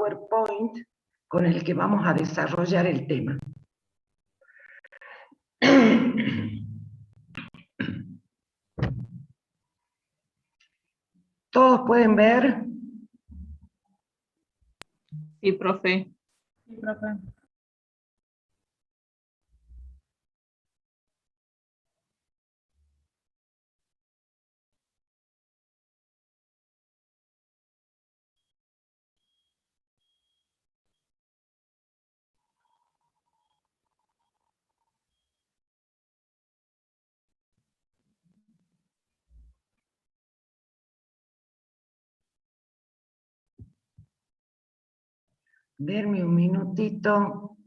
PowerPoint con el que vamos a desarrollar el tema. ¿Todos pueden ver? Sí, profe. Sí, profe. Denme un minutito.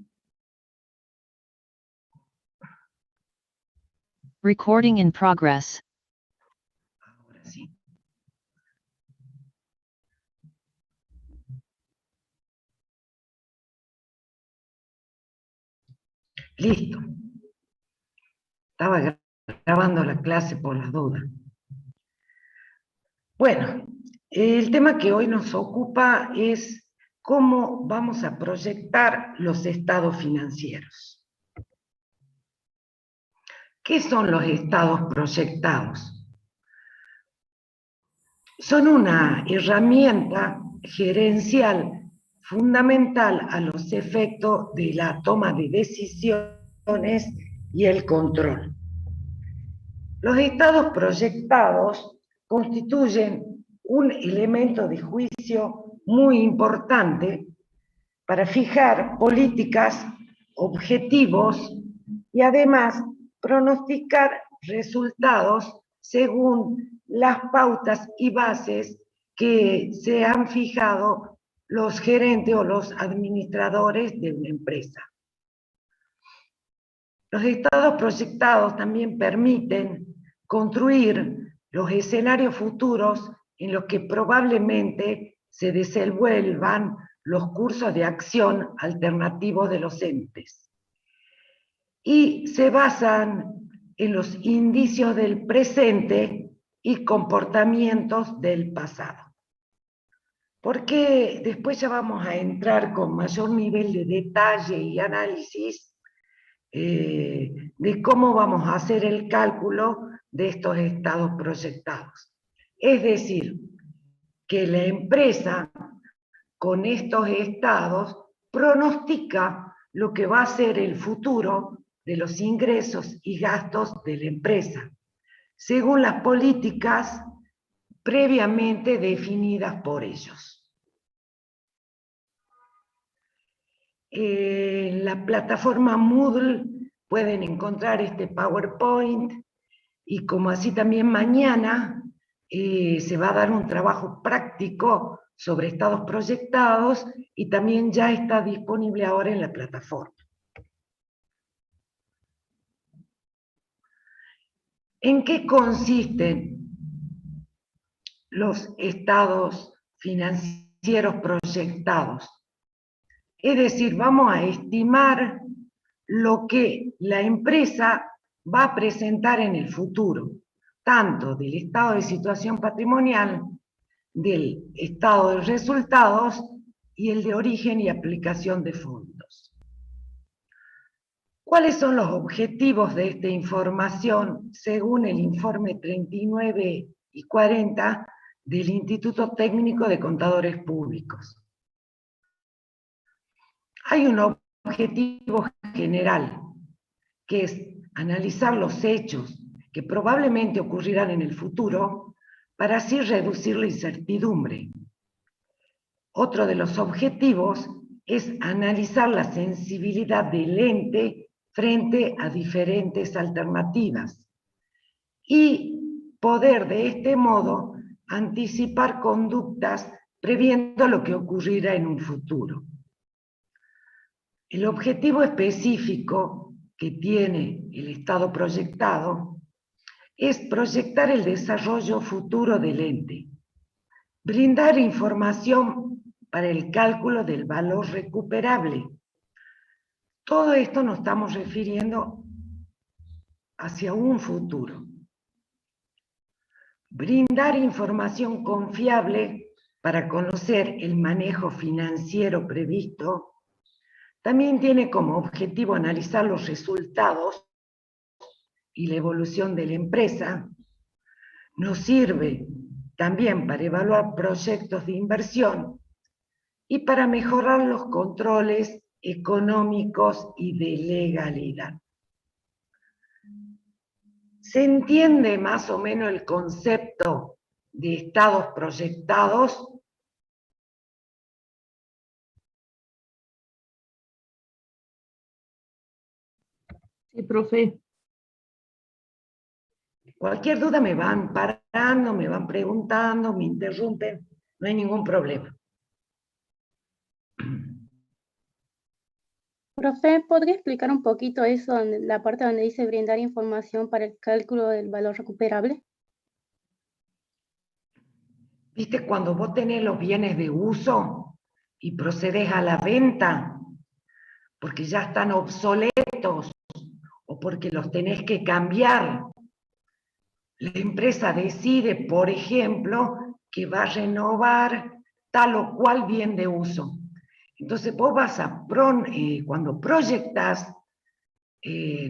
Recording in progress. Ahora sí. Listo. Estaba grabando la clase por las dudas. Bueno, el tema que hoy nos ocupa es cómo vamos a proyectar los estados financieros. ¿Qué son los estados proyectados? Son una herramienta gerencial fundamental a los efectos de la toma de decisiones y el control. Los estados proyectados constituyen un elemento de juicio muy importante para fijar políticas, objetivos y además pronosticar resultados según las pautas y bases que se han fijado los gerentes o los administradores de una empresa. Los estados proyectados también permiten construir los escenarios futuros en los que probablemente se desenvuelvan los cursos de acción alternativos de los entes. Y se basan en los indicios del presente y comportamientos del pasado. Porque después ya vamos a entrar con mayor nivel de detalle y análisis de cómo vamos a hacer el cálculo de estos estados proyectados. Es decir, que la empresa con estos estados pronostica lo que va a ser el futuro de los ingresos y gastos de la empresa, según las políticas previamente definidas por ellos. En la plataforma Moodle pueden encontrar este PowerPoint y como así también mañana se va a dar un trabajo práctico sobre estados proyectados y también ya está disponible ahora en la plataforma. ¿En qué consisten los estados financieros proyectados? Es decir, vamos a estimar lo que la empresa va a presentar en el futuro, tanto del estado de situación patrimonial, del estado de resultados y el de origen y aplicación de fondos. ¿Cuáles son los objetivos de esta información según el informe 39 y 40 del Instituto Técnico de Contadores Públicos? Hay un objetivo general, que es analizar los hechos que probablemente ocurrirán en el futuro para así reducir la incertidumbre. Otro de los objetivos es analizar la sensibilidad del ente frente a diferentes alternativas y poder de este modo anticipar conductas previendo lo que ocurrirá en un futuro. El objetivo específico que tiene el estado proyectado es proyectar el desarrollo futuro del ente, brindar información para el cálculo del valor recuperable. Todo esto nos estamos refiriendo hacia un futuro. Brindar información confiable para conocer el manejo financiero previsto, también tiene como objetivo analizar los resultados y la evolución de la empresa. Nos sirve también para evaluar proyectos de inversión y para mejorar los controles económicos y de legalidad. ¿Se entiende más o menos el concepto de estados proyectados? Sí, profe. Cualquier duda me van parando, me van preguntando, me interrumpen, no hay ningún problema. Profe, ¿podría explicar un poquito eso, la parte donde dice brindar información para el cálculo del valor recuperable? ¿Viste cuando vos tenés los bienes de uso y procedes a la venta porque ya están obsoletos o porque los tenés que cambiar? La empresa decide, por ejemplo, que va a renovar tal o cual bien de uso. Entonces vos vas a, cuando proyectas,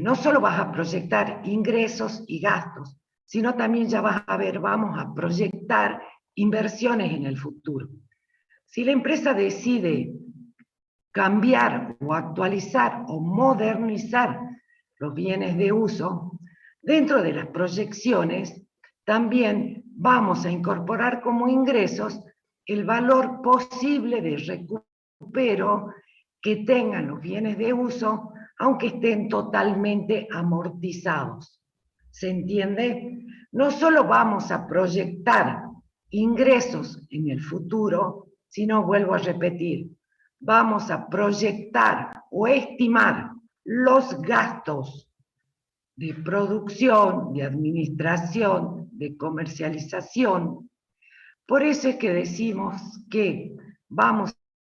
no solo vas a proyectar ingresos y gastos, sino también ya vas a ver, vamos a proyectar inversiones en el futuro. Si la empresa decide cambiar o actualizar o modernizar los bienes de uso, dentro de las proyecciones también vamos a incorporar como ingresos el valor posible de recupero que tengan los bienes de uso, aunque estén totalmente amortizados. ¿Se entiende? No solo vamos a proyectar ingresos en el futuro, sino, vuelvo a repetir, vamos a proyectar o estimar los gastos de producción, de administración, de comercialización. Por eso es que decimos que vamos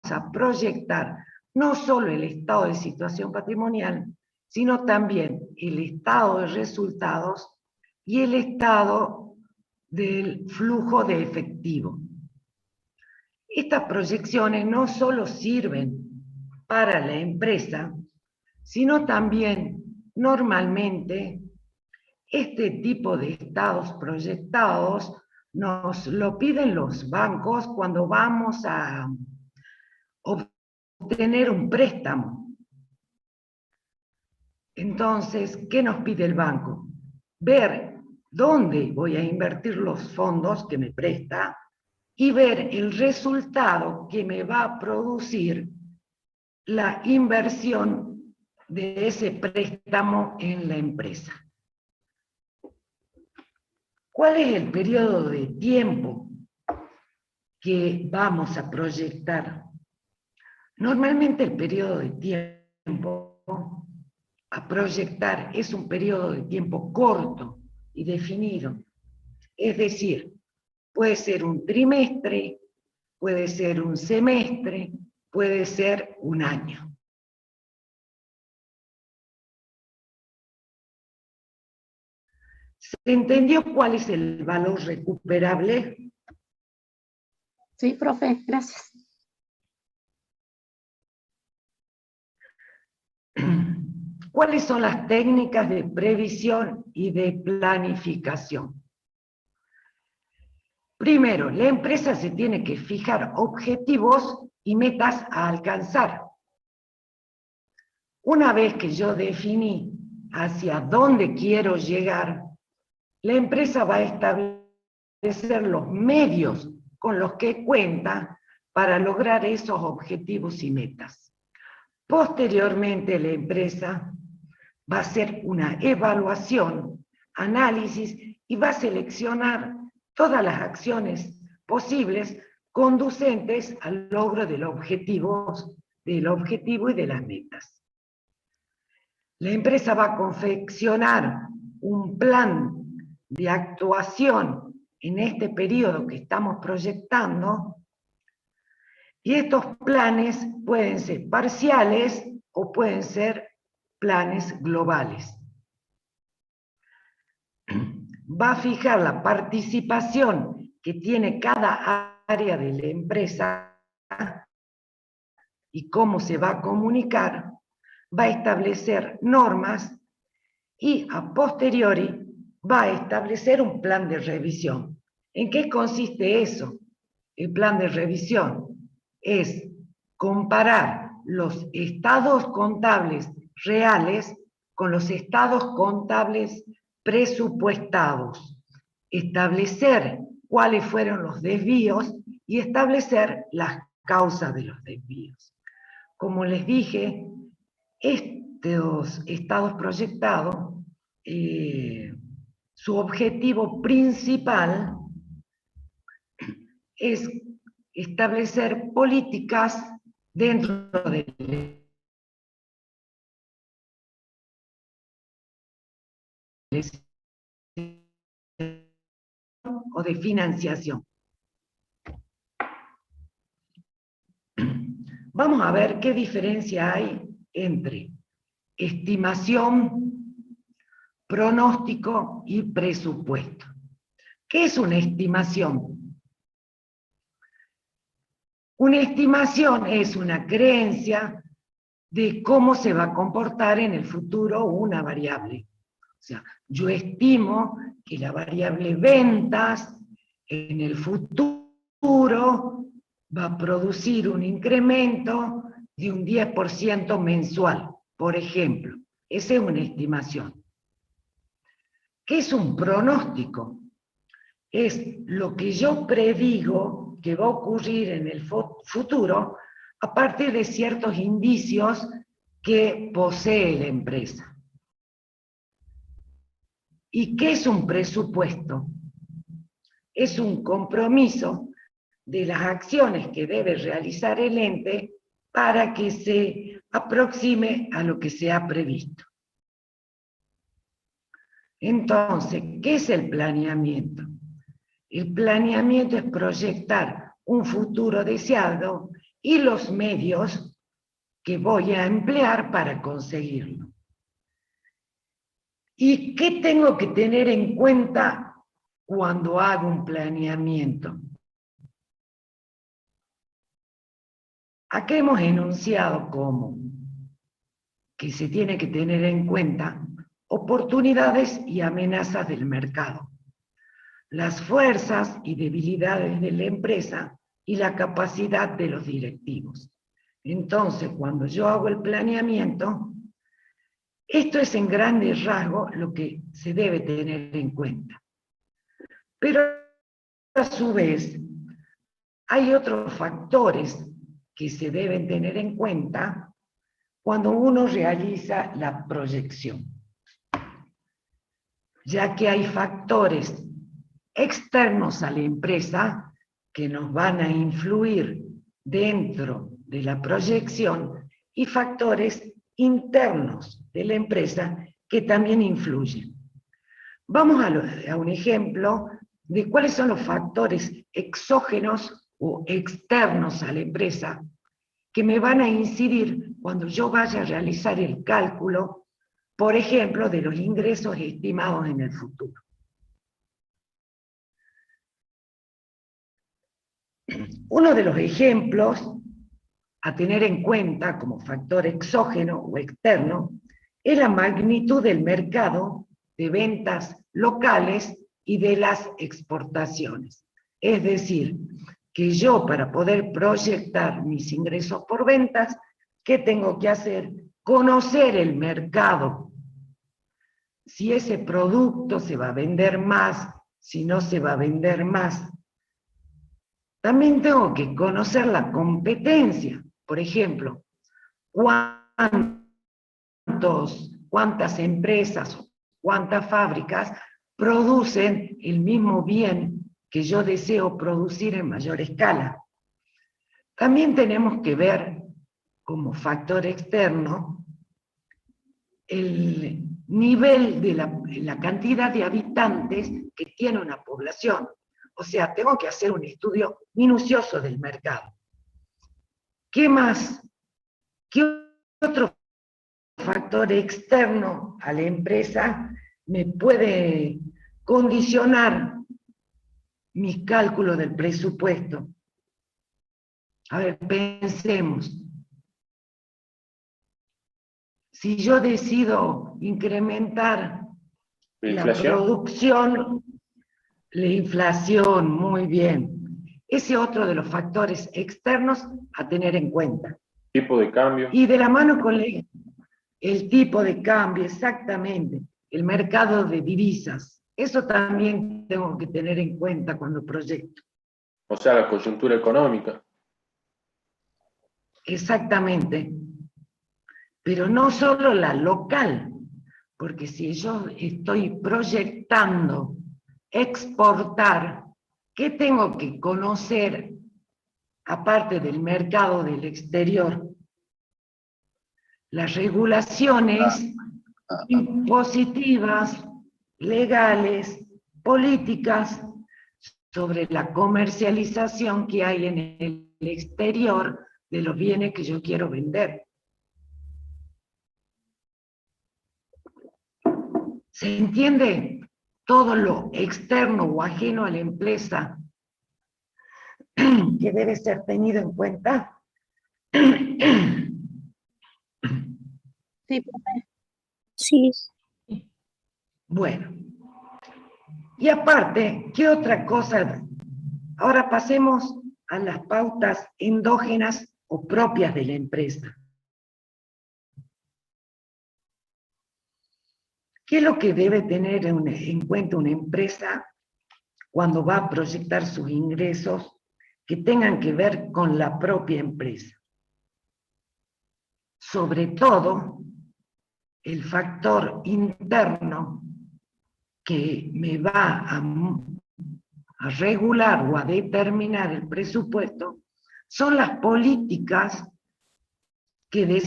a proyectar no solo el estado de situación patrimonial, sino también el estado de resultados y el estado del flujo de efectivo. Estas proyecciones no solo sirven para la empresa, sino también normalmente este tipo de estados proyectados nos lo piden los bancos cuando vamos a obtener un préstamo. Entonces, ¿qué nos pide el banco? Ver dónde voy a invertir los fondos que me presta y ver el resultado que me va a producir la inversión de ese préstamo en la empresa. ¿Cuál es el periodo de tiempo que vamos a proyectar? Normalmente el periodo de tiempo a proyectar es un periodo de tiempo corto y definido. Es decir, puede ser un trimestre, puede ser un semestre, puede ser un año. ¿Se entendió cuál es el valor recuperable? Sí, profe, gracias. ¿Cuáles son las técnicas de previsión y de planificación? Primero, la empresa se tiene que fijar objetivos y metas a alcanzar. Una vez que yo definí hacia dónde quiero llegar, la empresa va a establecer los medios con los que cuenta para lograr esos objetivos y metas. Posteriormente, la empresa va a hacer una evaluación, análisis y va a seleccionar todas las acciones posibles conducentes al logro del objetivo y de las metas. La empresa va a confeccionar un plan de actuación en este periodo que estamos proyectando, y estos planes pueden ser parciales o pueden ser planes globales. Va a fijar la participación que tiene cada área de la empresa y cómo se va a comunicar, va a establecer normas y a posteriori va a establecer un plan de revisión. ¿En qué consiste eso? El plan de revisión es comparar los estados contables reales con los estados contables presupuestados, establecer cuáles fueron los desvíos y establecer las causas de los desvíos. Como les dije, estos estados proyectados, su objetivo principal es establecer políticas dentro del o de financiación. Vamos a ver qué diferencia hay entre estimación, pronóstico y presupuesto. ¿Qué es una estimación? Una estimación es una creencia de cómo se va a comportar en el futuro una variable. O sea, yo estimo que la variable ventas en el futuro va a producir un incremento de un 10% mensual, por ejemplo. Esa es una estimación. ¿Qué es un pronóstico? Es lo que yo predigo que va a ocurrir en el futuro a partir de ciertos indicios que posee la empresa. ¿Y qué es un presupuesto? Es un compromiso de las acciones que debe realizar el ente para que se aproxime a lo que se ha previsto. Entonces, ¿qué es el planeamiento? El planeamiento es proyectar un futuro deseado y los medios que voy a emplear para conseguirlo. ¿Y qué tengo que tener en cuenta cuando hago un planeamiento? Aquí hemos enunciado como que se tiene que tener en cuenta oportunidades y amenazas del mercado, las fuerzas y debilidades de la empresa y la capacidad de los directivos. Entonces, cuando yo hago el planeamiento, esto es en grandes rasgos lo que se debe tener en cuenta. Pero a su vez, hay otros factores que se deben tener en cuenta cuando uno realiza la proyección, ya que hay factores externos a la empresa que nos van a influir dentro de la proyección y factores internos de la empresa que también influyen. Vamos a un ejemplo de cuáles son los factores exógenos o externos a la empresa que me van a incidir cuando yo vaya a realizar el cálculo, por ejemplo, de los ingresos estimados en el futuro. Uno de los ejemplos a tener en cuenta como factor exógeno o externo es la magnitud del mercado de ventas locales y de las exportaciones. Es decir, que yo para poder proyectar mis ingresos por ventas, ¿qué tengo que hacer? Conocer el mercado. Si ese producto se va a vender más, si no se va a vender más. También tengo que conocer la competencia. Por ejemplo, cuántas empresas, cuántas fábricas producen el mismo bien que yo deseo producir en mayor escala. También tenemos que ver como factor externo el nivel de la cantidad de habitantes que tiene una población. O sea, tengo que hacer un estudio minucioso del mercado. ¿Qué más? ¿Qué otro factor externo a la empresa me puede condicionar mi cálculo del presupuesto? A ver, pensemos. Si yo decido incrementar ¿La la inflación? producción, la inflación, muy bien. Ese es otro de los factores externos a tener en cuenta. ¿Tipo de cambio? Y de la mano con el tipo de cambio, exactamente, el mercado de divisas. Eso también tengo que tener en cuenta cuando proyecto. O sea, la coyuntura económica. Exactamente. Pero no solo la local, porque si yo estoy proyectando exportar, ¿qué tengo que conocer aparte del mercado del exterior? Las regulaciones impositivas, legales, políticas sobre la comercialización que hay en el exterior de los bienes que yo quiero vender. ¿Se entiende? Todo lo externo o ajeno a la empresa que debe ser tenido en cuenta. Sí, profe. Sí. Bueno, y aparte, ¿qué otra cosa? Ahora pasemos a las pautas endógenas o propias de la empresa. ¿Qué es lo que debe tener en cuenta una empresa cuando va a proyectar sus ingresos que tengan que ver con la propia empresa? Sobre todo, el factor interno que me va a regular o a determinar el presupuesto son las políticas que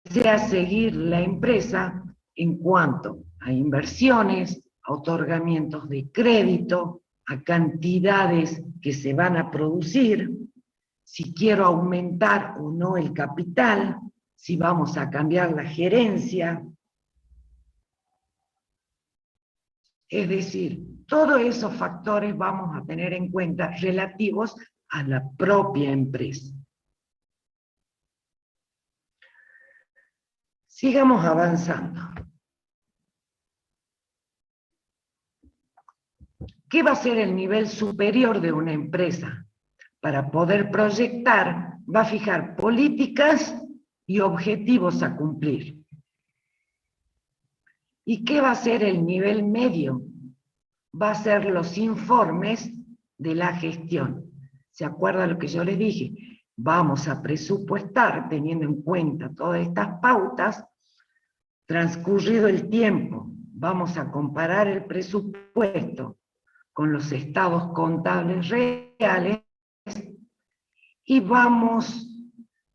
desea seguir la empresa en cuanto a inversiones, a otorgamientos de crédito, a cantidades que se van a producir, si quiero aumentar o no el capital, si vamos a cambiar la gerencia. Es decir, todos esos factores vamos a tener en cuenta relativos a la propia empresa. Sigamos avanzando. ¿Qué va a ser el nivel superior de una empresa? Para poder proyectar, va a fijar políticas y objetivos a cumplir. ¿Y qué va a ser el nivel medio? Va a ser los informes de la gestión. ¿Se acuerdan lo que yo les dije? Vamos a presupuestar teniendo en cuenta todas estas pautas. Transcurrido el tiempo, vamos a comparar el presupuesto con los estados contables reales y vamos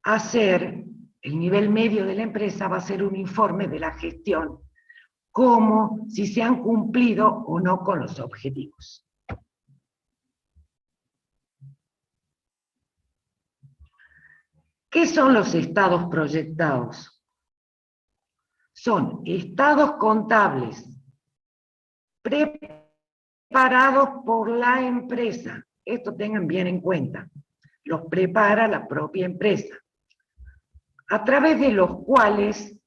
a hacer, el nivel medio de la empresa va a ser un informe de la gestión, como si se han cumplido o no con los objetivos. ¿Qué son los estados proyectados? Son estados contables preparados por la empresa. Esto tengan bien en cuenta. Los prepara la propia empresa, a través de los cuales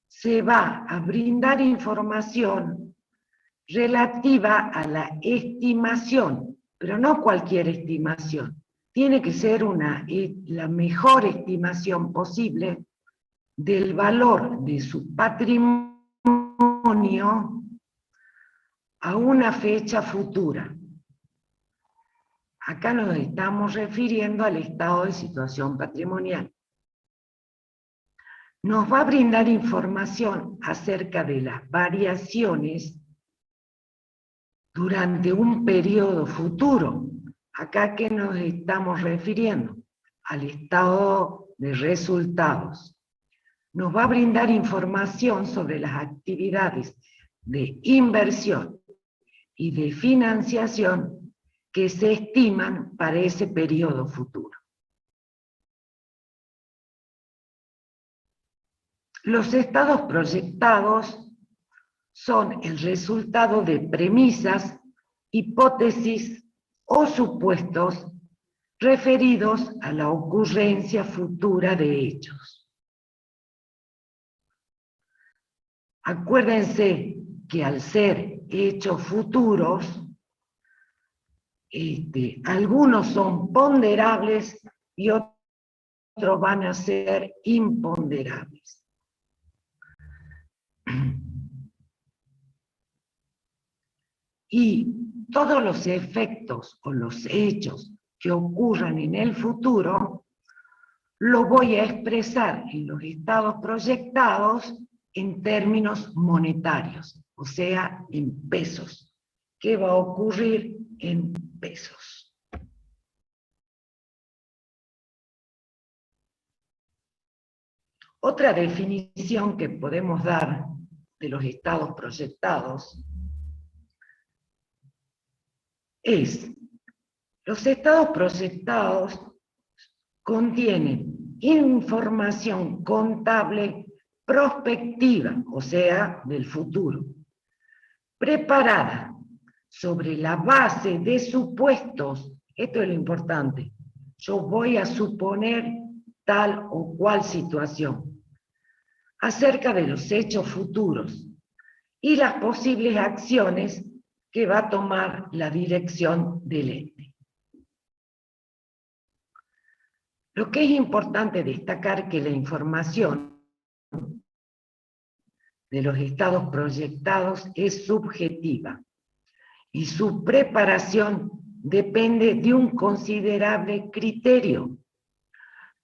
se va a brindar información relativa a la estimación, pero no cualquier estimación. Tiene que ser la mejor estimación posible del valor de su patrimonio a una fecha futura. Acá nos estamos refiriendo al estado de situación patrimonial. Nos va a brindar información acerca de las variaciones durante un periodo futuro. Acá, ¿a qué nos estamos refiriendo? Al estado de resultados. Nos va a brindar información sobre las actividades de inversión y de financiación que se estiman para ese periodo futuro. Los estados proyectados son el resultado de premisas, hipótesis o supuestos referidos a la ocurrencia futura de hechos. Acuérdense que al ser hechos futuros, algunos son ponderables y otros van a ser imponderables. Y todos los efectos o los hechos que ocurran en el futuro, lo voy a expresar en los estados proyectados en términos monetarios, o sea, en pesos. ¿Qué va a ocurrir en pesos? Otra definición que podemos dar de los estados proyectados es: los estados proyectados contienen información contable prospectiva, o sea, del futuro, preparada sobre la base de supuestos. Esto es lo importante. Yo voy a suponer tal o cual situación acerca de los hechos futuros y las posibles acciones que va a tomar la dirección del ente. Lo que es importante destacar que la información de los estados proyectados es subjetiva y su preparación depende de un considerable criterio.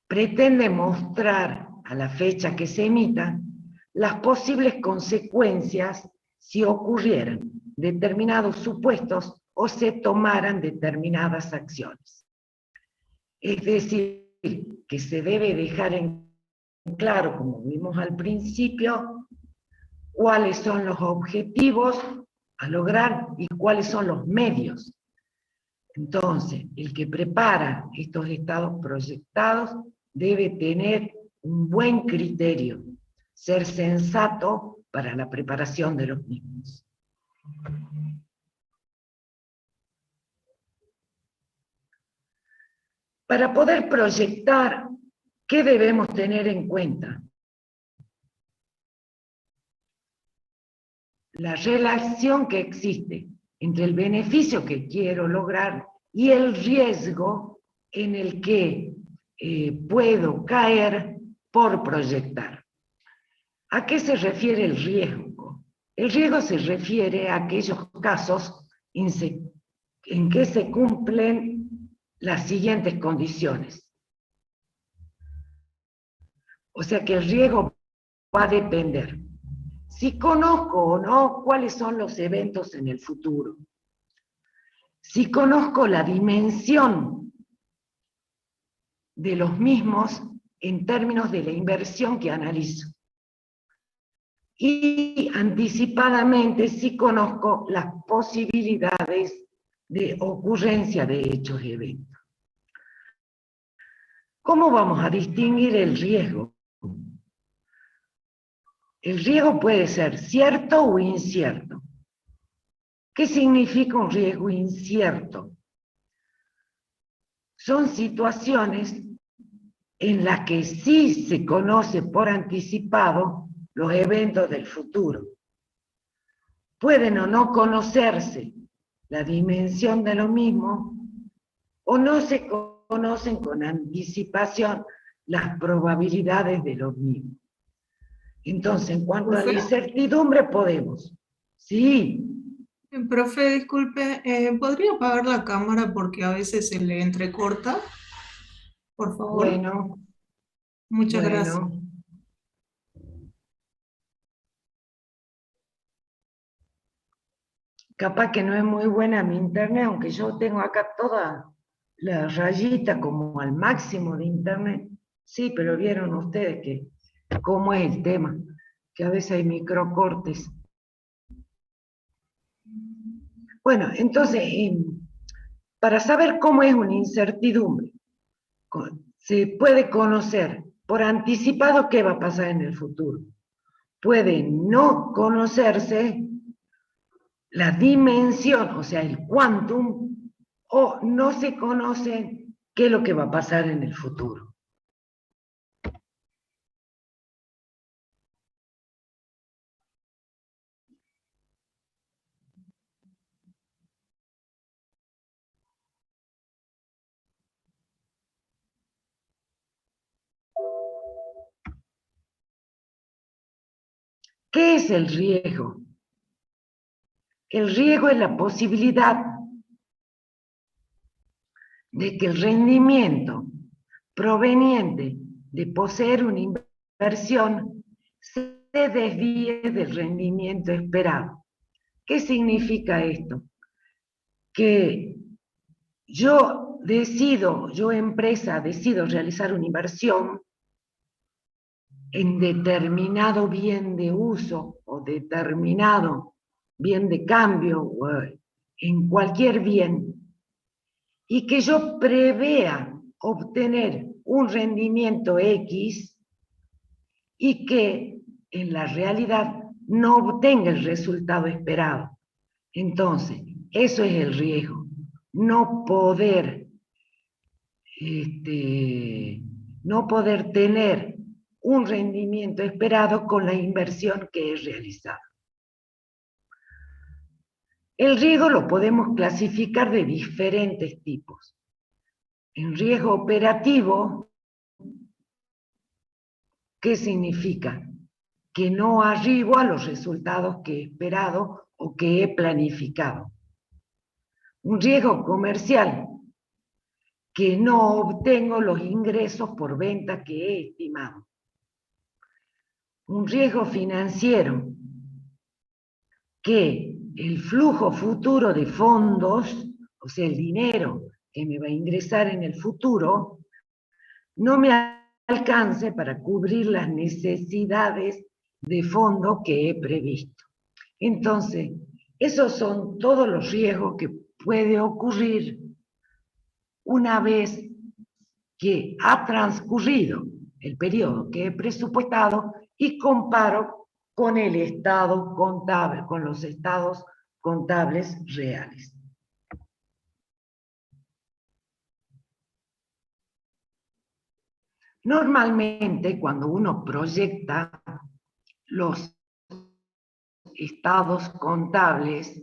Pretende mostrar a la fecha que se emita las posibles consecuencias si ocurrieran determinados supuestos o se tomaran determinadas acciones. Es decir, que se debe dejar en claro, como vimos al principio, cuáles son los objetivos a lograr y cuáles son los medios. Entonces, el que prepara estos estados proyectados debe tener un buen criterio, ser sensato para la preparación de los mismos. Para poder proyectar, ¿qué debemos tener en cuenta? La relación que existe entre el beneficio que quiero lograr y el riesgo en el que puedo caer por proyectar. ¿A qué se refiere el riesgo? El riesgo se refiere a aquellos casos en que se cumplen las siguientes condiciones. O sea que el riesgo va a depender si conozco o no cuáles son los eventos en el futuro, si conozco la dimensión de los mismos en términos de la inversión que analizo, y anticipadamente si conozco las posibilidades de ocurrencia de hechos y eventos. ¿Cómo vamos a distinguir el riesgo? El riesgo puede ser cierto o incierto. ¿Qué significa un riesgo incierto? Son situaciones en las que sí se conoce por anticipado los eventos del futuro. Pueden o no conocerse la dimensión de lo mismo, o no se conocen con anticipación las probabilidades de lo mismo. Entonces, en cuanto a la incertidumbre, podemos. Sí. Profe, disculpe, ¿podría apagar la cámara porque a veces se le entrecorta? Por favor. Bueno. Muchas gracias. Capaz que no es muy buena mi internet, aunque yo tengo acá toda la rayita como al máximo de internet. Sí, pero vieron ustedes que cómo es el tema, que a veces hay microcortes. Bueno, entonces, para saber cómo es una incertidumbre, se puede conocer por anticipado qué va a pasar en el futuro. Puede no conocerse la dimensión, o sea, el quantum, o no se conocen qué es lo que va a pasar en el futuro. ¿Qué es el riesgo? El riesgo es la posibilidad de que el rendimiento proveniente de poseer una inversión se desvíe del rendimiento esperado. ¿Qué significa esto? Que yo empresa, decido realizar una inversión en determinado bien de uso o determinado bien de cambio o en cualquier bien, y que yo prevea obtener un rendimiento X y que en la realidad no obtenga el resultado esperado. Entonces, eso es el riesgo, no poder tener un rendimiento esperado con la inversión que es realizada. El riesgo lo podemos clasificar de diferentes tipos. En riesgo operativo, ¿qué significa? Que no arribo a los resultados que he esperado o que he planificado. Un riesgo comercial, que no obtengo los ingresos por venta que he estimado. Un riesgo financiero, que el flujo futuro de fondos, o sea, el dinero que me va a ingresar en el futuro, no me alcance para cubrir las necesidades de fondo que he previsto. Entonces, esos son todos los riesgos que puede ocurrir una vez que ha transcurrido el periodo que he presupuestado y comparo con el estado contable, con los estados contables reales. Normalmente, cuando uno proyecta los estados contables,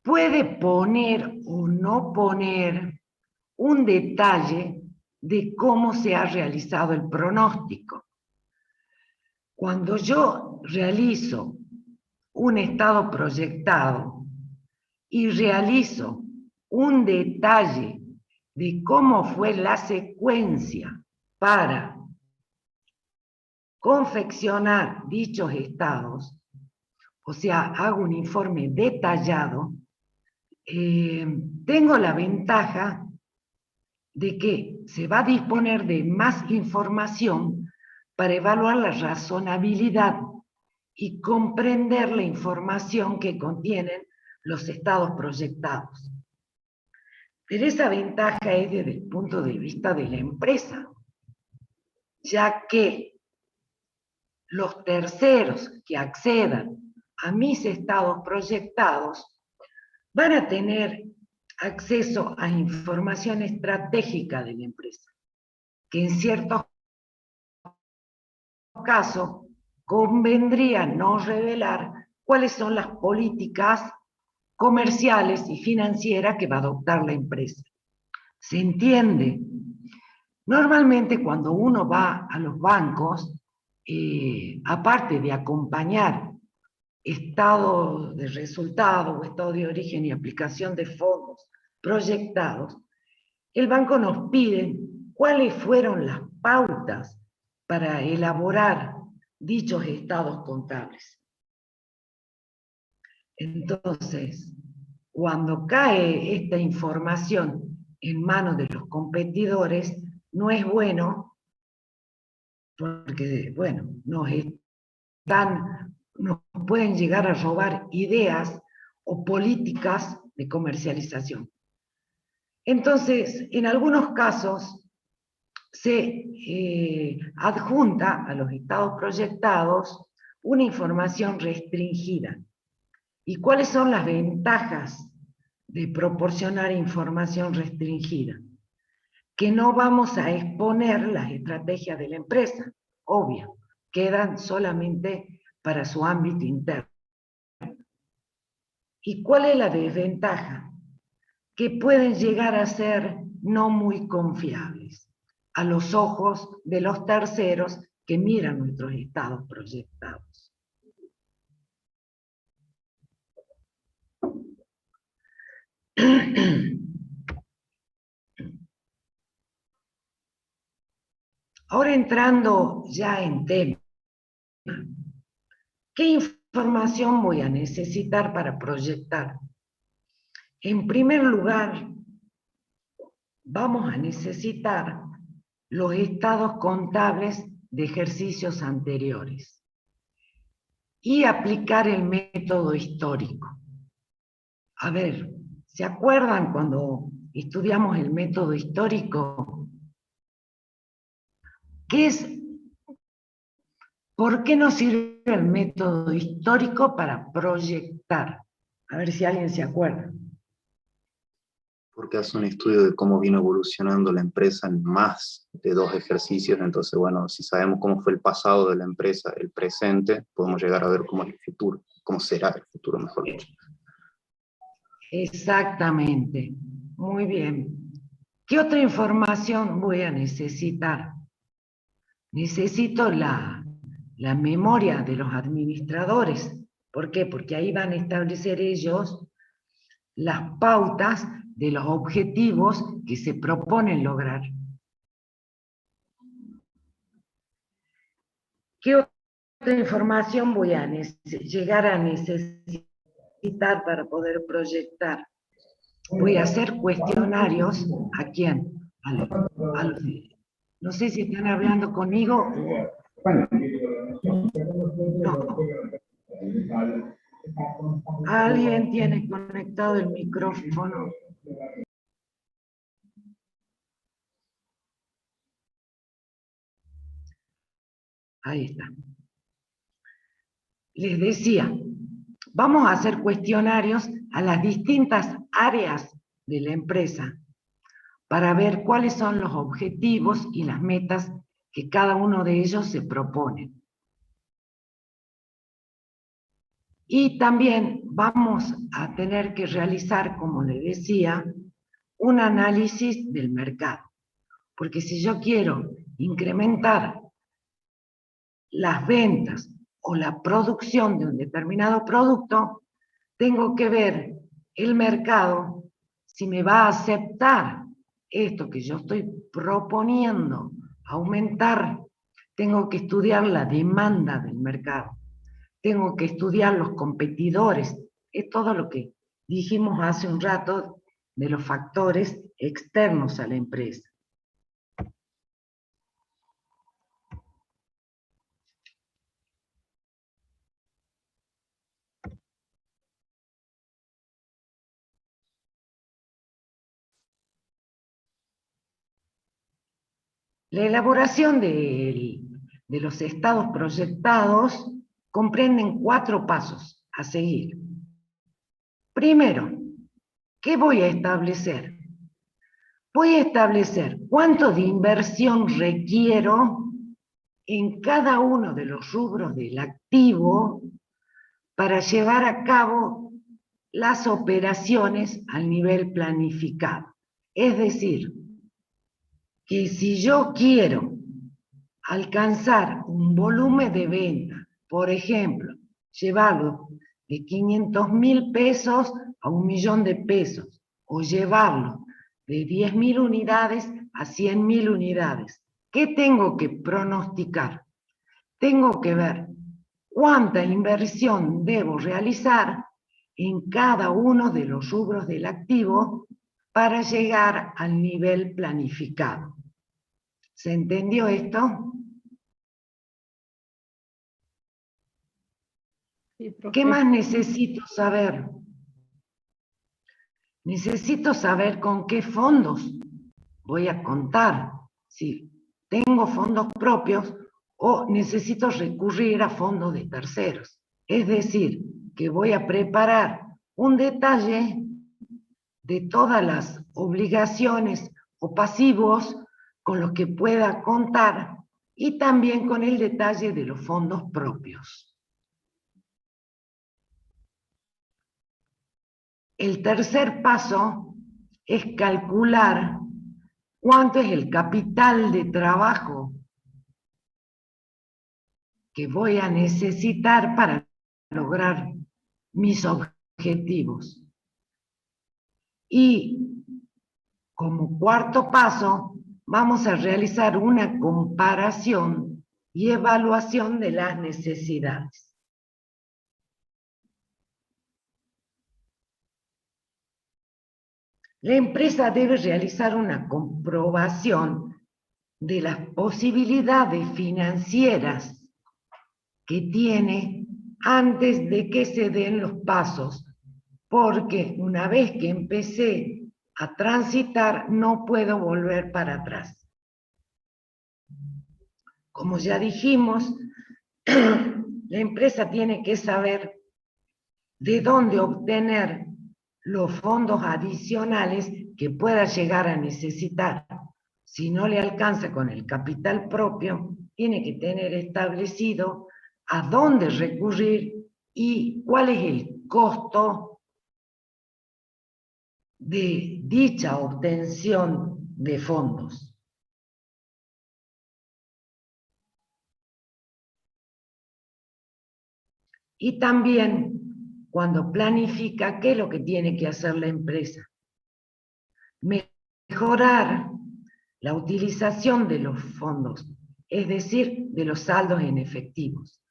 puede poner o no poner un detalle de cómo se ha realizado el pronóstico. Cuando yo realizo un estado proyectado y realizo un detalle de cómo fue la secuencia para confeccionar dichos estados, o sea, hago un informe detallado, tengo la ventaja de que se va a disponer de más información para evaluar la razonabilidad y comprender la información que contienen los estados proyectados. Pero esa ventaja es desde el punto de vista de la empresa, ya que los terceros que accedan a mis estados proyectados van a tener acceso a información estratégica de la empresa, que en ciertos casos convendría no revelar cuáles son las políticas comerciales y financieras que va a adoptar la empresa. ¿Se entiende? Normalmente cuando uno va a los bancos, aparte de acompañar estado de resultado o estado de origen y aplicación de fondos proyectados, el banco nos pide cuáles fueron las pautas para elaborar dichos estados contables. Entonces, cuando cae esta información en manos de los competidores, no es bueno, porque, bueno, nos pueden llegar a robar ideas o políticas de comercialización. Entonces, en algunos casos, se adjunta a los estados proyectados una información restringida. ¿Y cuáles son las ventajas de proporcionar información restringida, que no vamos a exponer las estrategias de la empresa, obvio, quedan solamente para su ámbito interno. ¿Y cuál es la desventaja? Que pueden llegar a ser no muy confiables a los ojos de los terceros que miran nuestros estados proyectados. Ahora entrando ya en tema, ¿qué información voy a necesitar para proyectar? En primer lugar, vamos a necesitar los estados contables de ejercicios anteriores y aplicar el método histórico. A ver, ¿se acuerdan cuando estudiamos el método histórico? ¿Por qué nos sirve el método histórico para proyectar? A ver si alguien se acuerda. Porque hace un estudio de cómo vino evolucionando la empresa en más de 2 ejercicios, entonces bueno, si sabemos cómo fue el pasado de la empresa, el presente, podemos llegar a ver cómo es el futuro, cómo será el futuro, mejor dicho. Exactamente, muy bien. ¿Qué otra información voy a necesitar? Necesito la memoria de los administradores. ¿Por qué? Porque ahí van a establecer ellos las pautas de los objetivos que se proponen lograr. ¿Qué otra información voy a llegar a necesitar para poder proyectar? Voy a hacer cuestionarios. ¿A quién? No sé si están hablando conmigo. No. ¿Alguien tiene conectado el micrófono? Ahí está. Les decía, vamos a hacer cuestionarios a las distintas áreas de la empresa para ver cuáles son los objetivos y las metas que cada uno de ellos se propone. Y también vamos a tener que realizar, como les decía, un análisis del mercado. Porque si yo quiero incrementar las ventas o la producción de un determinado producto, tengo que ver el mercado si me va a aceptar esto que yo estoy proponiendo aumentar. Tengo que estudiar la demanda del mercado. Tengo que estudiar los competidores. Es todo lo que dijimos hace un rato de los factores externos a la empresa. La elaboración de los estados proyectados comprenden 4 pasos a seguir. Primero, ¿qué voy a establecer? Voy a establecer cuánto de inversión requiero en cada uno de los rubros del activo para llevar a cabo las operaciones al nivel planificado. Es decir, que si yo quiero alcanzar un volumen de venta, por ejemplo, llevarlo de 500.000 pesos a 1.000.000 de pesos, o llevarlo de 10.000 unidades a 100.000 unidades, ¿qué tengo que pronosticar? Tengo que ver cuánta inversión debo realizar en cada uno de los rubros del activo para llegar al nivel planificado. ¿Se entendió esto? Sí, profe. ¿Qué más necesito saber? Necesito saber con qué fondos voy a contar. Si tengo fondos propios o necesito recurrir a fondos de terceros. Es decir, que voy a preparar un detalle de todas las obligaciones o pasivos con los que pueda contar y también con el detalle de los fondos propios. El tercer paso es calcular cuánto es el capital de trabajo que voy a necesitar para lograr mis objetivos. Y como cuarto paso, vamos a realizar una comparación y evaluación de las necesidades. La empresa debe realizar una comprobación de las posibilidades financieras que tiene antes de que se den los pasos, porque una vez que empecé a transitar no puedo volver para atrás. Como ya dijimos, la empresa tiene que saber de dónde obtener los fondos adicionales que pueda llegar a necesitar. Si no le alcanza con el capital propio, tiene que tener establecido a dónde recurrir y cuál es el costo de dicha obtención de fondos. Y también cuando planifica qué es lo que tiene que hacer la empresa. Mejorar la utilización de los fondos, es decir, de los saldos en efectivos.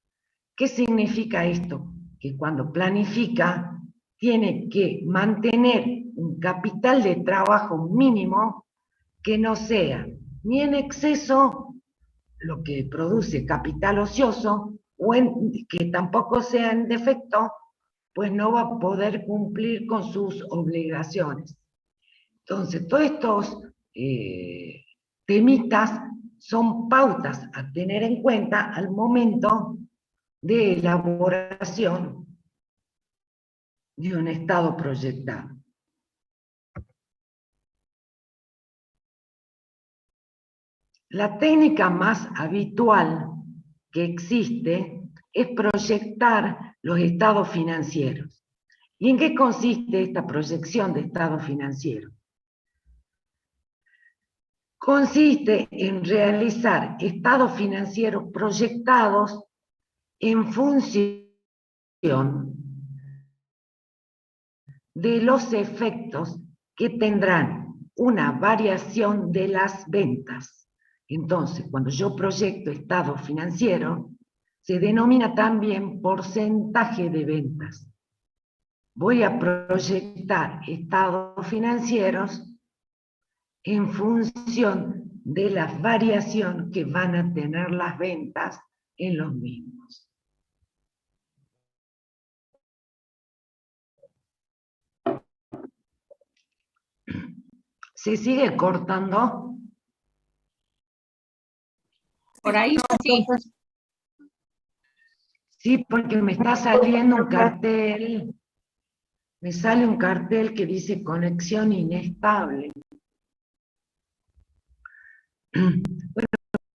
¿Qué significa esto? Que cuando planifica, tiene que mantener un capital de trabajo mínimo que no sea ni en exceso, lo que produce capital ocioso, o que tampoco sea en defecto, pues no va a poder cumplir con sus obligaciones. Entonces, todos estos temitas son pautas a tener en cuenta al momento de elaboración de un estado proyectado. La técnica más habitual que existe es proyectar los estados financieros. ¿Y en qué consiste esta proyección de estado financiero? Consiste en realizar estados financieros proyectados en función de los efectos que tendrán una variación de las ventas. Entonces, cuando yo proyecto estado financiero, se denomina también porcentaje de ventas. Voy a proyectar estados financieros en función de la variación que van a tener las ventas en los mismos. ¿Se sigue cortando? Por ahí sí. Sí, porque me está saliendo un cartel. Me sale un cartel que dice conexión inestable. Bueno,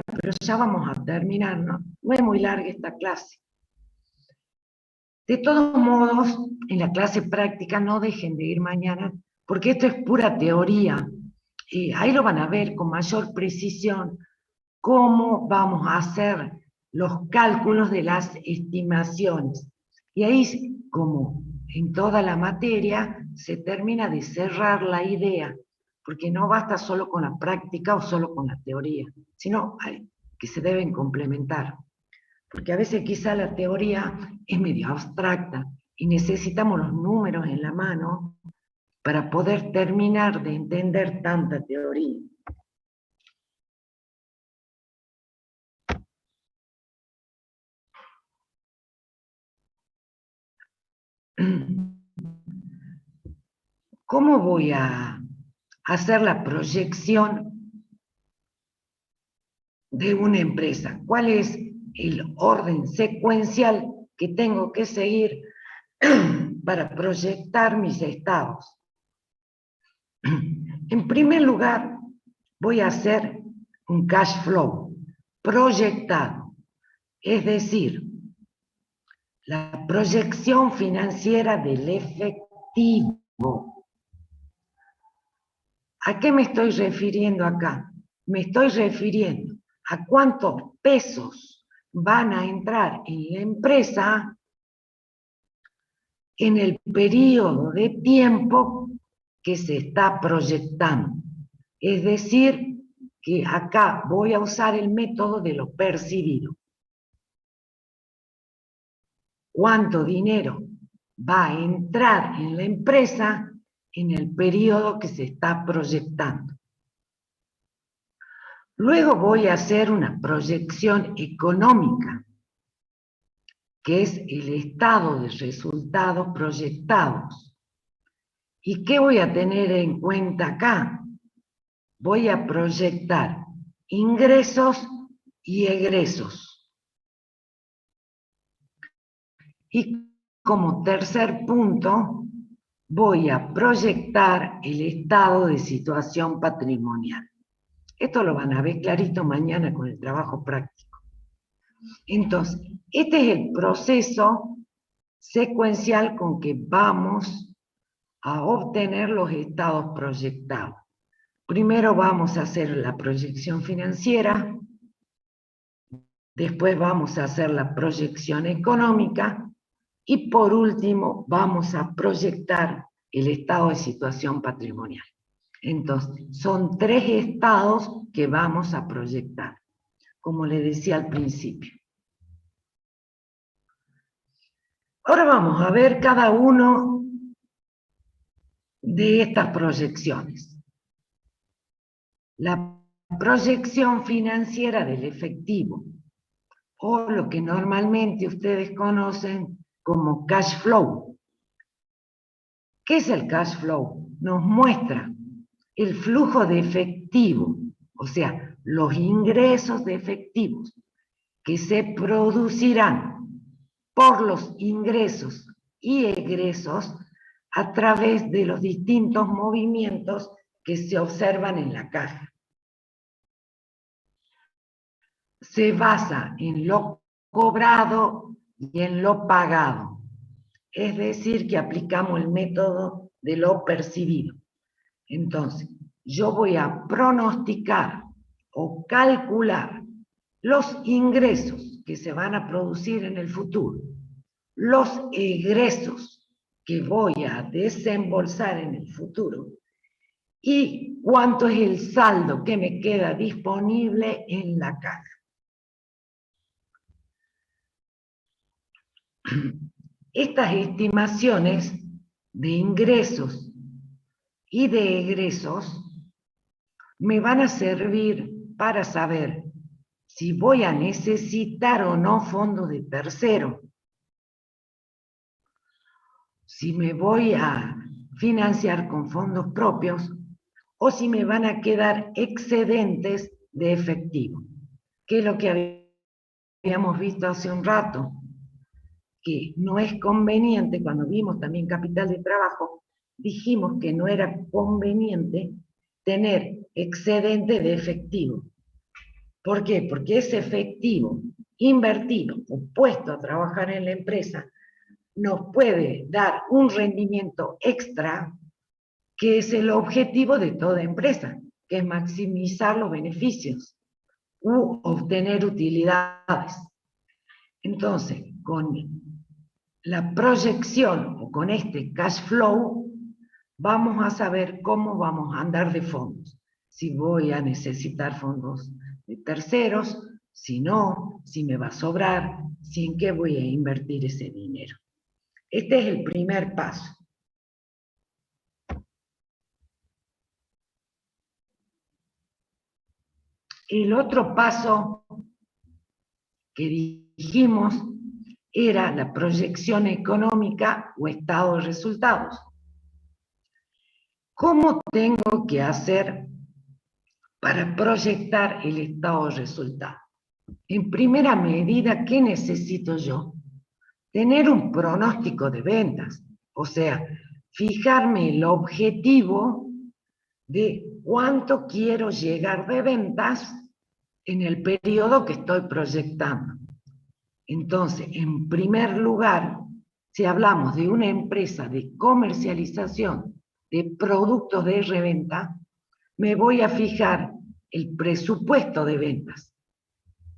pero ya vamos a terminar, ¿no? No es muy larga esta clase. De todos modos, en la clase práctica no dejen de ir mañana, porque esto es pura teoría. Ahí lo van a ver con mayor precisión cómo vamos a hacer los cálculos de las estimaciones. Y ahí, como en toda la materia, se termina de cerrar la idea, porque no basta solo con la práctica o solo con la teoría, sino que se deben complementar. Porque a veces quizá la teoría es medio abstracta y necesitamos los números en la mano para poder terminar de entender tanta teoría. ¿Cómo voy a hacer la proyección de una empresa? ¿Cuál es el orden secuencial que tengo que seguir para proyectar mis estados? En primer lugar, voy a hacer un cash flow proyectado, es decir, la proyección financiera del efectivo. ¿A qué me estoy refiriendo acá? Me estoy refiriendo a cuántos pesos van a entrar en la empresa en el periodo de tiempo que se está proyectando. Es decir, que acá voy a usar el método de lo percibido. ¿Cuánto dinero va a entrar en la empresa en el periodo que se está proyectando? Luego voy a hacer una proyección económica, que es el estado de resultados proyectados. ¿Y qué voy a tener en cuenta acá? Voy a proyectar ingresos y egresos. Y como tercer punto, voy a proyectar el estado de situación patrimonial. Esto lo van a ver clarito mañana con el trabajo práctico. Entonces, este es el proceso secuencial con que vamos a obtener los estados proyectados. Primero vamos a hacer la proyección financiera, después vamos a hacer la proyección económica y por último vamos a proyectar el estado de situación patrimonial. Entonces, son 3 estados que vamos a proyectar, como le decía al principio. Ahora vamos a ver cada uno de estas proyecciones. La proyección financiera del efectivo, o lo que normalmente ustedes conocen como cash flow. ¿Qué es el cash flow? Nos muestra el flujo de efectivo, o sea, los ingresos de efectivos que se producirán por los ingresos y egresos a través de los distintos movimientos que se observan en la caja. Se basa en lo cobrado y en lo pagado. Es decir, que aplicamos el método de lo percibido. Entonces, yo voy a pronosticar o calcular los ingresos que se van a producir en el futuro, los egresos que voy a desembolsar en el futuro y cuánto es el saldo que me queda disponible en la caja. Estas estimaciones de ingresos y de egresos me van a servir para saber si voy a necesitar o no fondos de tercero, si me voy a financiar con fondos propios o si me van a quedar excedentes de efectivo, que es lo que habíamos visto hace un rato, que no es conveniente. Cuando vimos también capital de trabajo, dijimos que no era conveniente tener excedente de efectivo. ¿Por qué? Porque ese efectivo invertido o puesto a trabajar en la empresa nos puede dar un rendimiento extra, que es el objetivo de toda empresa, que es maximizar los beneficios u obtener utilidades. Entonces, con la proyección o con este cash flow, vamos a saber cómo vamos a andar de fondos. Si voy a necesitar fondos de terceros, si no, si me va a sobrar, si en qué voy a invertir ese dinero. Este es el primer paso. El otro paso que dijimos era la proyección económica o estado de resultados. ¿Cómo tengo que hacer para proyectar el estado de resultados? En primera medida, ¿qué necesito yo? Tener un pronóstico de ventas, o sea, fijarme el objetivo de cuánto quiero llegar de ventas en el periodo que estoy proyectando. Entonces, en primer lugar, si hablamos de una empresa de comercialización de productos de reventa, me voy a fijar el presupuesto de ventas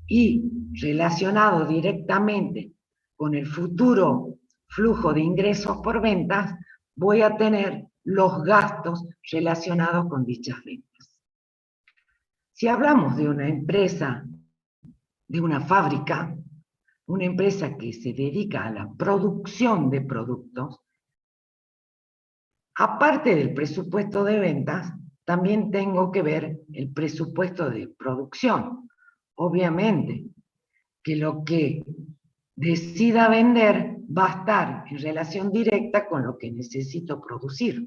y relacionado directamente con el futuro flujo de ingresos por ventas, voy a tener los gastos relacionados con dichas ventas. Si hablamos de una empresa, de una fábrica, una empresa que se dedica a la producción de productos, aparte del presupuesto de ventas, también tengo que ver el presupuesto de producción. Obviamente que lo que decida vender va a estar en relación directa con lo que necesito producir.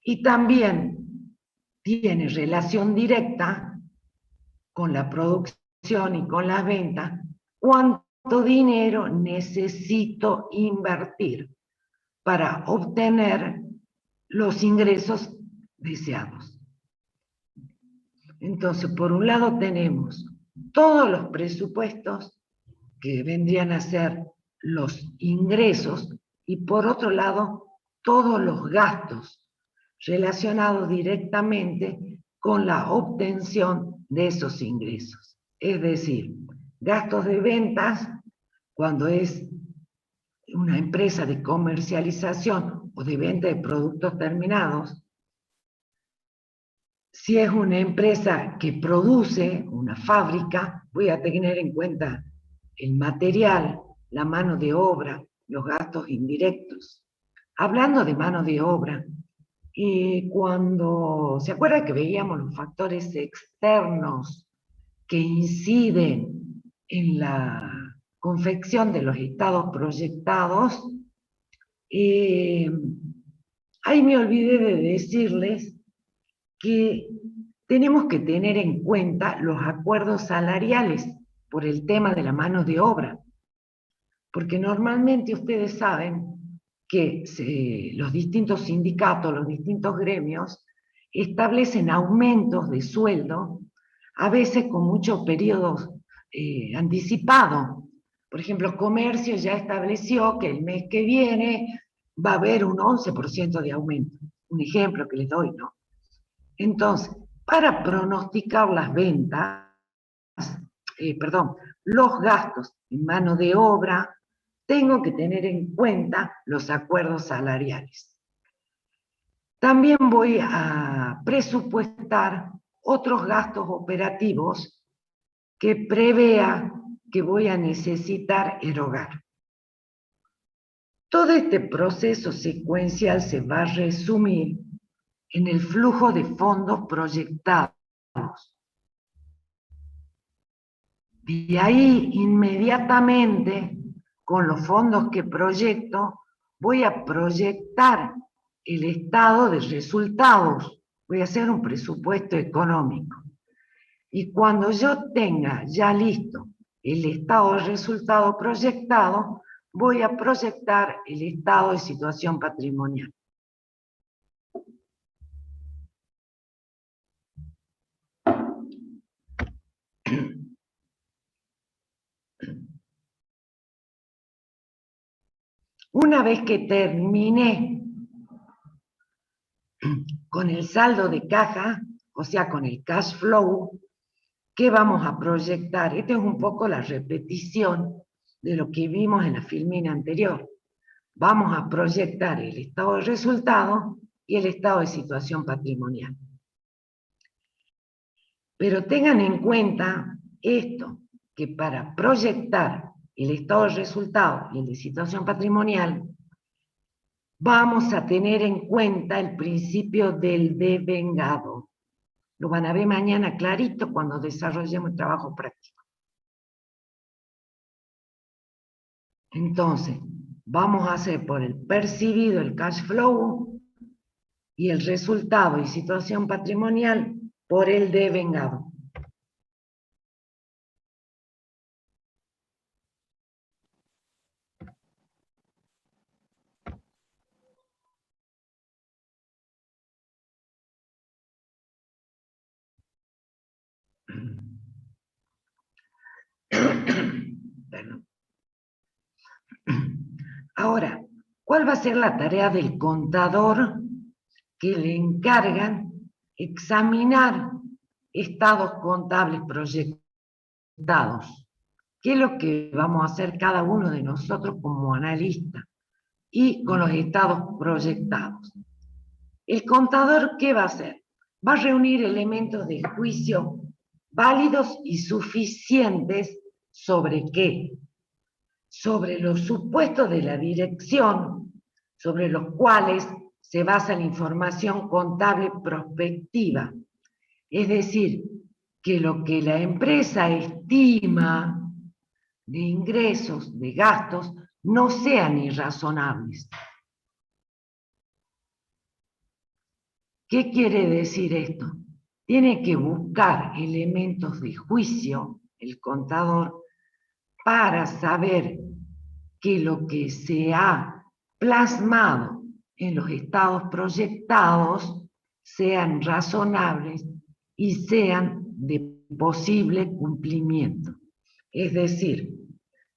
Y también tiene relación directa con la producción y con las ventas, cuánto dinero necesito invertir para obtener los ingresos deseados. Entonces, por un lado tenemos todos los presupuestos que vendrían a ser los ingresos y por otro lado todos los gastos relacionados directamente con la obtención de esos ingresos. Es decir, gastos de ventas cuando es una empresa de comercialización o de venta de productos terminados. Si es una empresa que produce, una fábrica, voy a tener en cuenta el material, la mano de obra, los gastos indirectos. Hablando de mano de obra, cuando se acuerda que veíamos los factores externos que inciden en la confección de los estados proyectados, ahí me olvidé de decirles que tenemos que tener en cuenta los acuerdos salariales por el tema de la mano de obra, porque normalmente ustedes saben que los distintos sindicatos, los distintos gremios, establecen aumentos de sueldo, a veces con muchos periodos anticipados. Por ejemplo, Comercio ya estableció que el mes que viene va a haber un 11% de aumento. Un ejemplo que les doy, ¿no? Entonces, para pronosticar las ventas, los gastos en mano de obra, tengo que tener en cuenta los acuerdos salariales. También voy a presupuestar otros gastos operativos que prevea que voy a necesitar erogar. Todo este proceso secuencial se va a resumir en el flujo de fondos proyectados. De ahí, inmediatamente, con los fondos que proyecto, voy a proyectar el estado de resultados. Voy a hacer un presupuesto económico. Y cuando yo tenga ya listo el estado de resultado proyectado, voy a proyectar el estado de situación patrimonial. Una vez que terminé con el saldo de caja, o sea, con el cash flow, ¿qué vamos a proyectar? Esta es un poco la repetición de lo que vimos en la filmina anterior. Vamos a proyectar el estado de resultado y el estado de situación patrimonial. Pero tengan en cuenta esto, que para proyectar el estado de resultado y el de situación patrimonial, vamos a tener en cuenta el principio del devengado. Lo van a ver mañana clarito cuando desarrollemos el trabajo práctico. Entonces, vamos a hacer por el percibido el cash flow y el resultado y situación patrimonial por el devengado. Perdón. Ahora, ¿cuál va a ser la tarea del contador que le encargan examinar estados contables proyectados? ¿Qué es lo que vamos a hacer cada uno de nosotros como analistas y con los estados proyectados? El contador, ¿qué va a hacer? Va a reunir elementos de juicio válidos y suficientes ¿sobre qué? Sobre los supuestos de la dirección, sobre los cuales se basa la información contable prospectiva. Es decir, que lo que la empresa estima de ingresos, de gastos, no sean irrazonables. ¿Qué quiere decir esto? Tiene que buscar elementos de juicio, el contador, para saber que lo que se ha plasmado en los estados proyectados sean razonables y sean de posible cumplimiento. Es decir,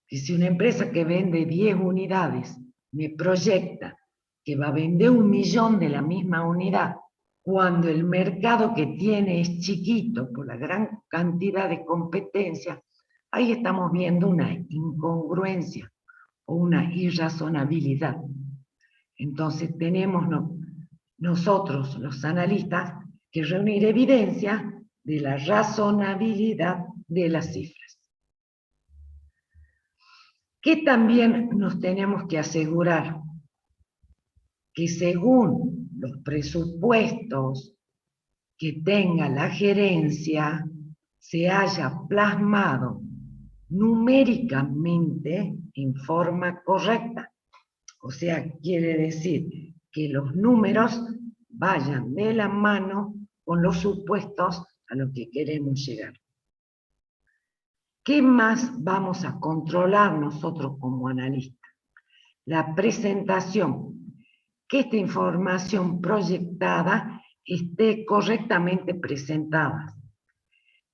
que si una empresa que vende 10 unidades me proyecta que va a vender 1 millón de la misma unidad, cuando el mercado que tiene es chiquito por la gran cantidad de competencia, ahí estamos viendo una incongruencia o una irrazonabilidad. Entonces tenemos nosotros, los analistas, que reunir evidencia de la razonabilidad de las cifras. Que también nos tenemos que asegurar que según los presupuestos que tenga la gerencia, se haya plasmado numéricamente en forma correcta. O sea, quiere decir que los números vayan de la mano con los supuestos a los que queremos llegar. ¿Qué más vamos a controlar nosotros como analistas? La presentación, que esta información proyectada esté correctamente presentada,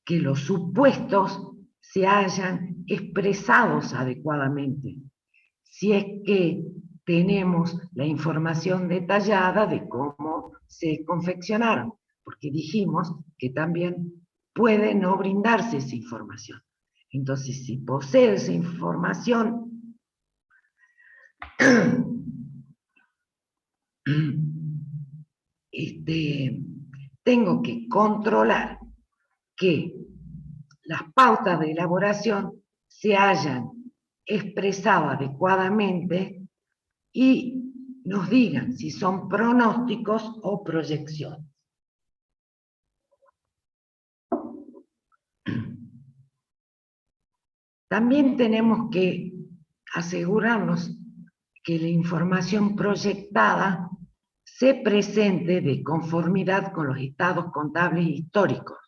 que los supuestos se hayan expresados adecuadamente, si es que tenemos la información detallada de cómo se confeccionaron, porque dijimos que también puede no brindarse esa información. Entonces, si poseo esa información, tengo que controlar que las pautas de elaboración se hayan expresado adecuadamente y nos digan si son pronósticos o proyecciones. También tenemos que asegurarnos que la información proyectada se presente de conformidad con los estados contables históricos,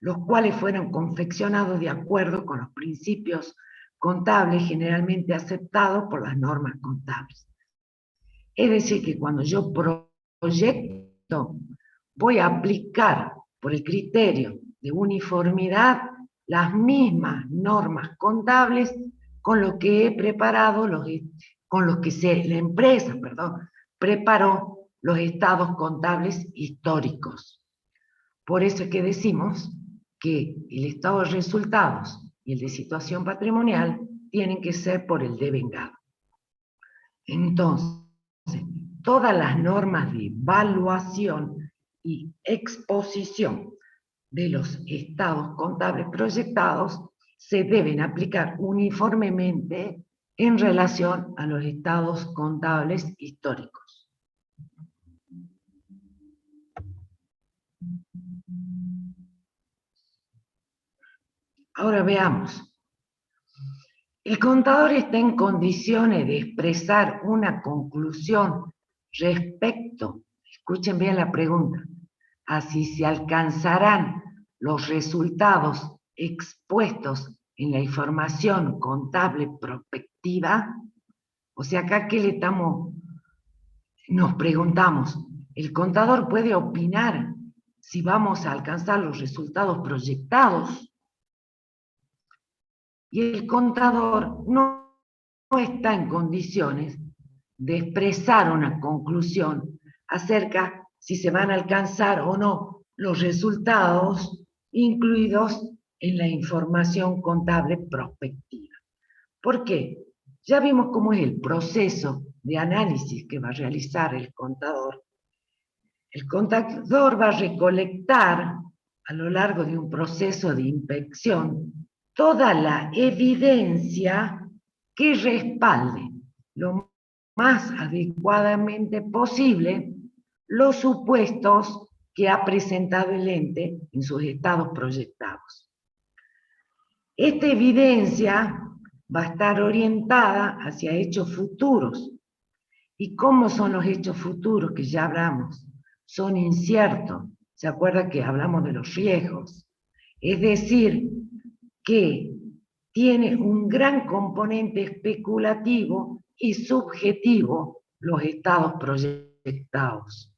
los cuales fueron confeccionados de acuerdo con los principios contables generalmente aceptados por las normas contables. Es decir, que cuando yo proyecto, voy a aplicar por el criterio de uniformidad las mismas normas contables con lo que he preparado, con los que la empresa, preparó los estados contables históricos. Por eso es que decimos que el estado de resultados y el de situación patrimonial tienen que ser por el devengado. Entonces, todas las normas de evaluación y exposición de los estados contables proyectados se deben aplicar uniformemente en relación a los estados contables históricos. Ahora veamos. El contador está en condiciones de expresar una conclusión respecto, escuchen bien la pregunta, a si se alcanzarán los resultados expuestos en la información contable prospectiva. O sea, acá ¿qué nos preguntamos? ¿El contador puede opinar si vamos a alcanzar los resultados proyectados? y el contador no está en condiciones de expresar una conclusión acerca si se van a alcanzar o no los resultados incluidos en la información contable prospectiva. ¿Por qué? Ya vimos cómo es el proceso de análisis que va a realizar el contador. El contador va a recolectar a lo largo de un proceso de inspección toda la evidencia que respalde lo más adecuadamente posible los supuestos que ha presentado el ente en sus estados proyectados. Esta evidencia va a estar orientada hacia hechos futuros. ¿Y cómo son los hechos futuros que ya hablamos? Son inciertos. ¿Se acuerda que hablamos de los riesgos? Es decir, que tiene un gran componente especulativo y subjetivo los estados proyectados.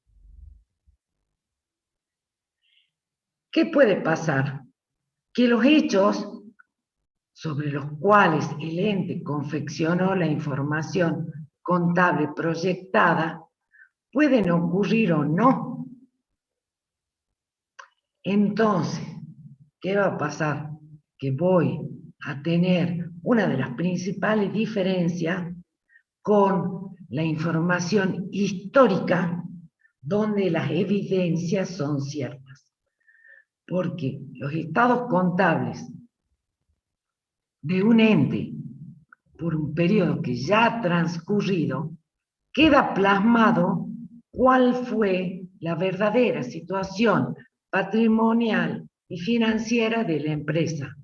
¿Qué puede pasar? Que los hechos sobre los cuales el ente confeccionó la información contable proyectada pueden ocurrir o no. Entonces, ¿qué va a pasar? Que voy a tener una de las principales diferencias con la información histórica donde las evidencias son ciertas. Porque los estados contables de un ente por un periodo que ya ha transcurrido, queda plasmado cuál fue la verdadera situación patrimonial y financiera de la empresa.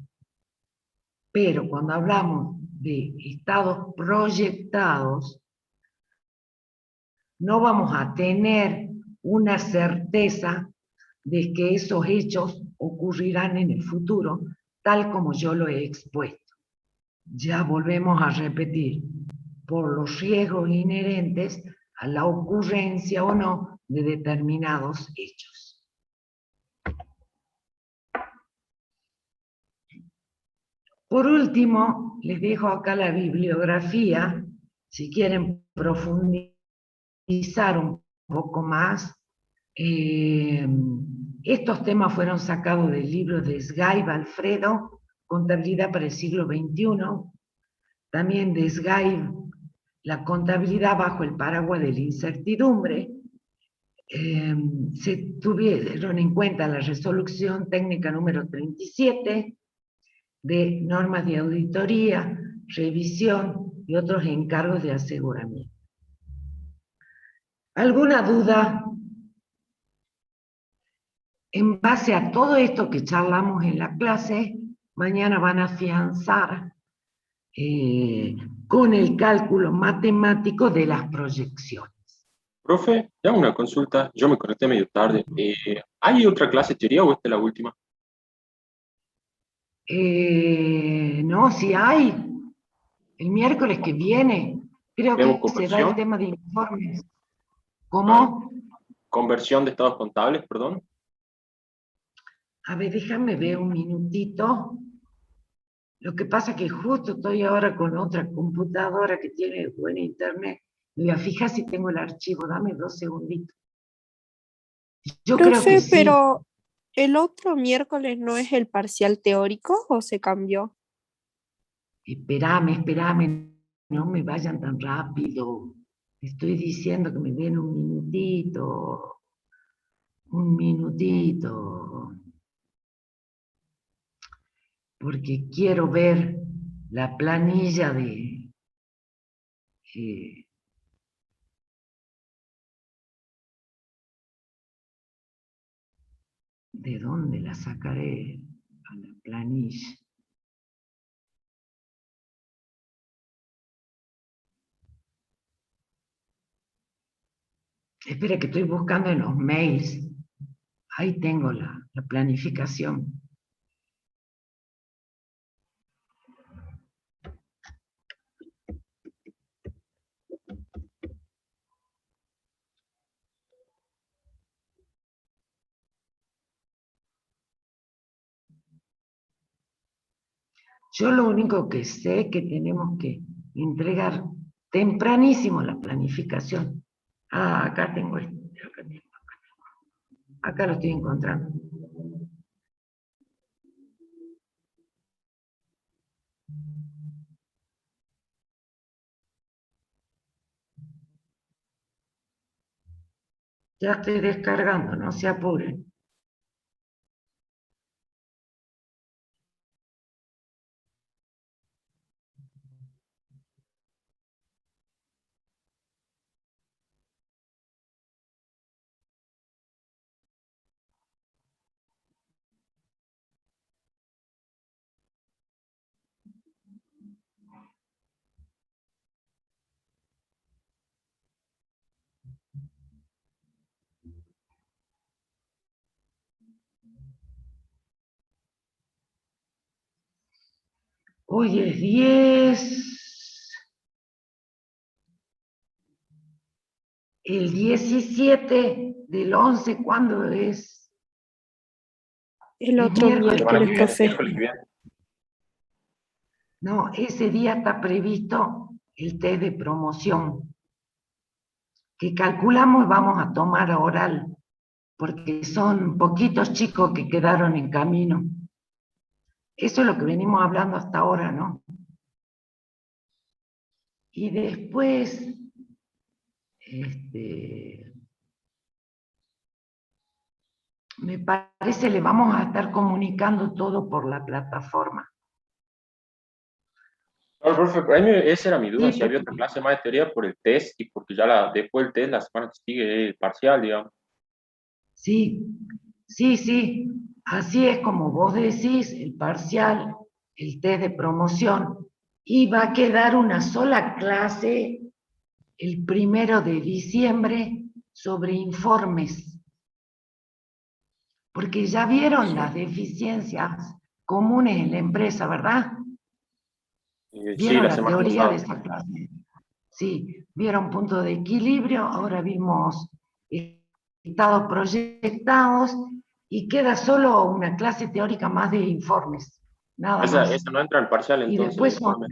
Pero cuando hablamos de estados proyectados, no vamos a tener una certeza de que esos hechos ocurrirán en el futuro, tal como yo lo he expuesto. Ya volvemos a repetir, por los riesgos inherentes a la ocurrencia o no de determinados hechos. Por último, les dejo acá la bibliografía, si quieren profundizar un poco más. Estos temas fueron sacados del libro de Sgaive Alfredo, Contabilidad para el siglo XXI, también de Sgaive, La contabilidad bajo el paraguas de la incertidumbre. Se tuvieron en cuenta la resolución técnica número 37 de normas de auditoría, revisión y otros encargos de aseguramiento. ¿Alguna duda? En base a todo esto que charlamos en la clase, mañana van a afianzar con el cálculo matemático de las proyecciones. Profe, te hago una consulta. Yo me conecté medio tarde. ¿Hay otra clase de teoría o esta es la última? No, si hay. El miércoles que viene, creo ¿Vemos que se da el conversión? tema de informes. ¿Cómo? Conversión de estados contables, perdón. A ver, déjame ver un minutito. Lo que pasa es que justo estoy ahora con otra computadora que tiene buen internet. Me voy a fijar si tengo el archivo. Dame 2 segunditos. Yo creo que Profe, sí. pero ¿el otro miércoles no es el parcial teórico o se cambió? Espérame. No me vayan tan rápido. Estoy diciendo que me den un minutito. Un minutito. Porque quiero ver la planilla ¿de dónde la sacaré a la planilla? Espera que estoy buscando en los mails. Ahí tengo la planificación. Yo lo único que sé es que tenemos que entregar tempranísimo la planificación. Ah, acá tengo esto. Acá lo estoy encontrando. Ya estoy descargando, no se apuren. Hoy es 10. El 17 del 11, ¿cuándo es? El Es otro miércoles. Semana que miércoles, viene, profe. miércoles que viene. No, ese día está previsto el test de promoción, que calculamos vamos a tomar oral, porque son poquitos chicos que quedaron en camino. Eso es lo que venimos hablando hasta ahora, ¿no? Y después, me parece le vamos a estar comunicando todo por la plataforma. No, profe, a mí esa era mi duda, Sí, si había otra clase más de teoría por el test y porque ya después del test, la semana que sigue el parcial, digamos. sí, sí, sí. Así es como vos decís, el parcial, el test de promoción, y va a quedar una sola clase el 1 de diciembre sobre informes, porque ya vieron las deficiencias comunes en la empresa, ¿verdad? Sí, Vieron la la semana teoría de pasada. esa clase. Sí, vieron punto de equilibrio, ahora vimos estados proyectados y queda solo una clase teórica más de informes, nada más. Esa no entra en parcial Y entonces, el después son... informe.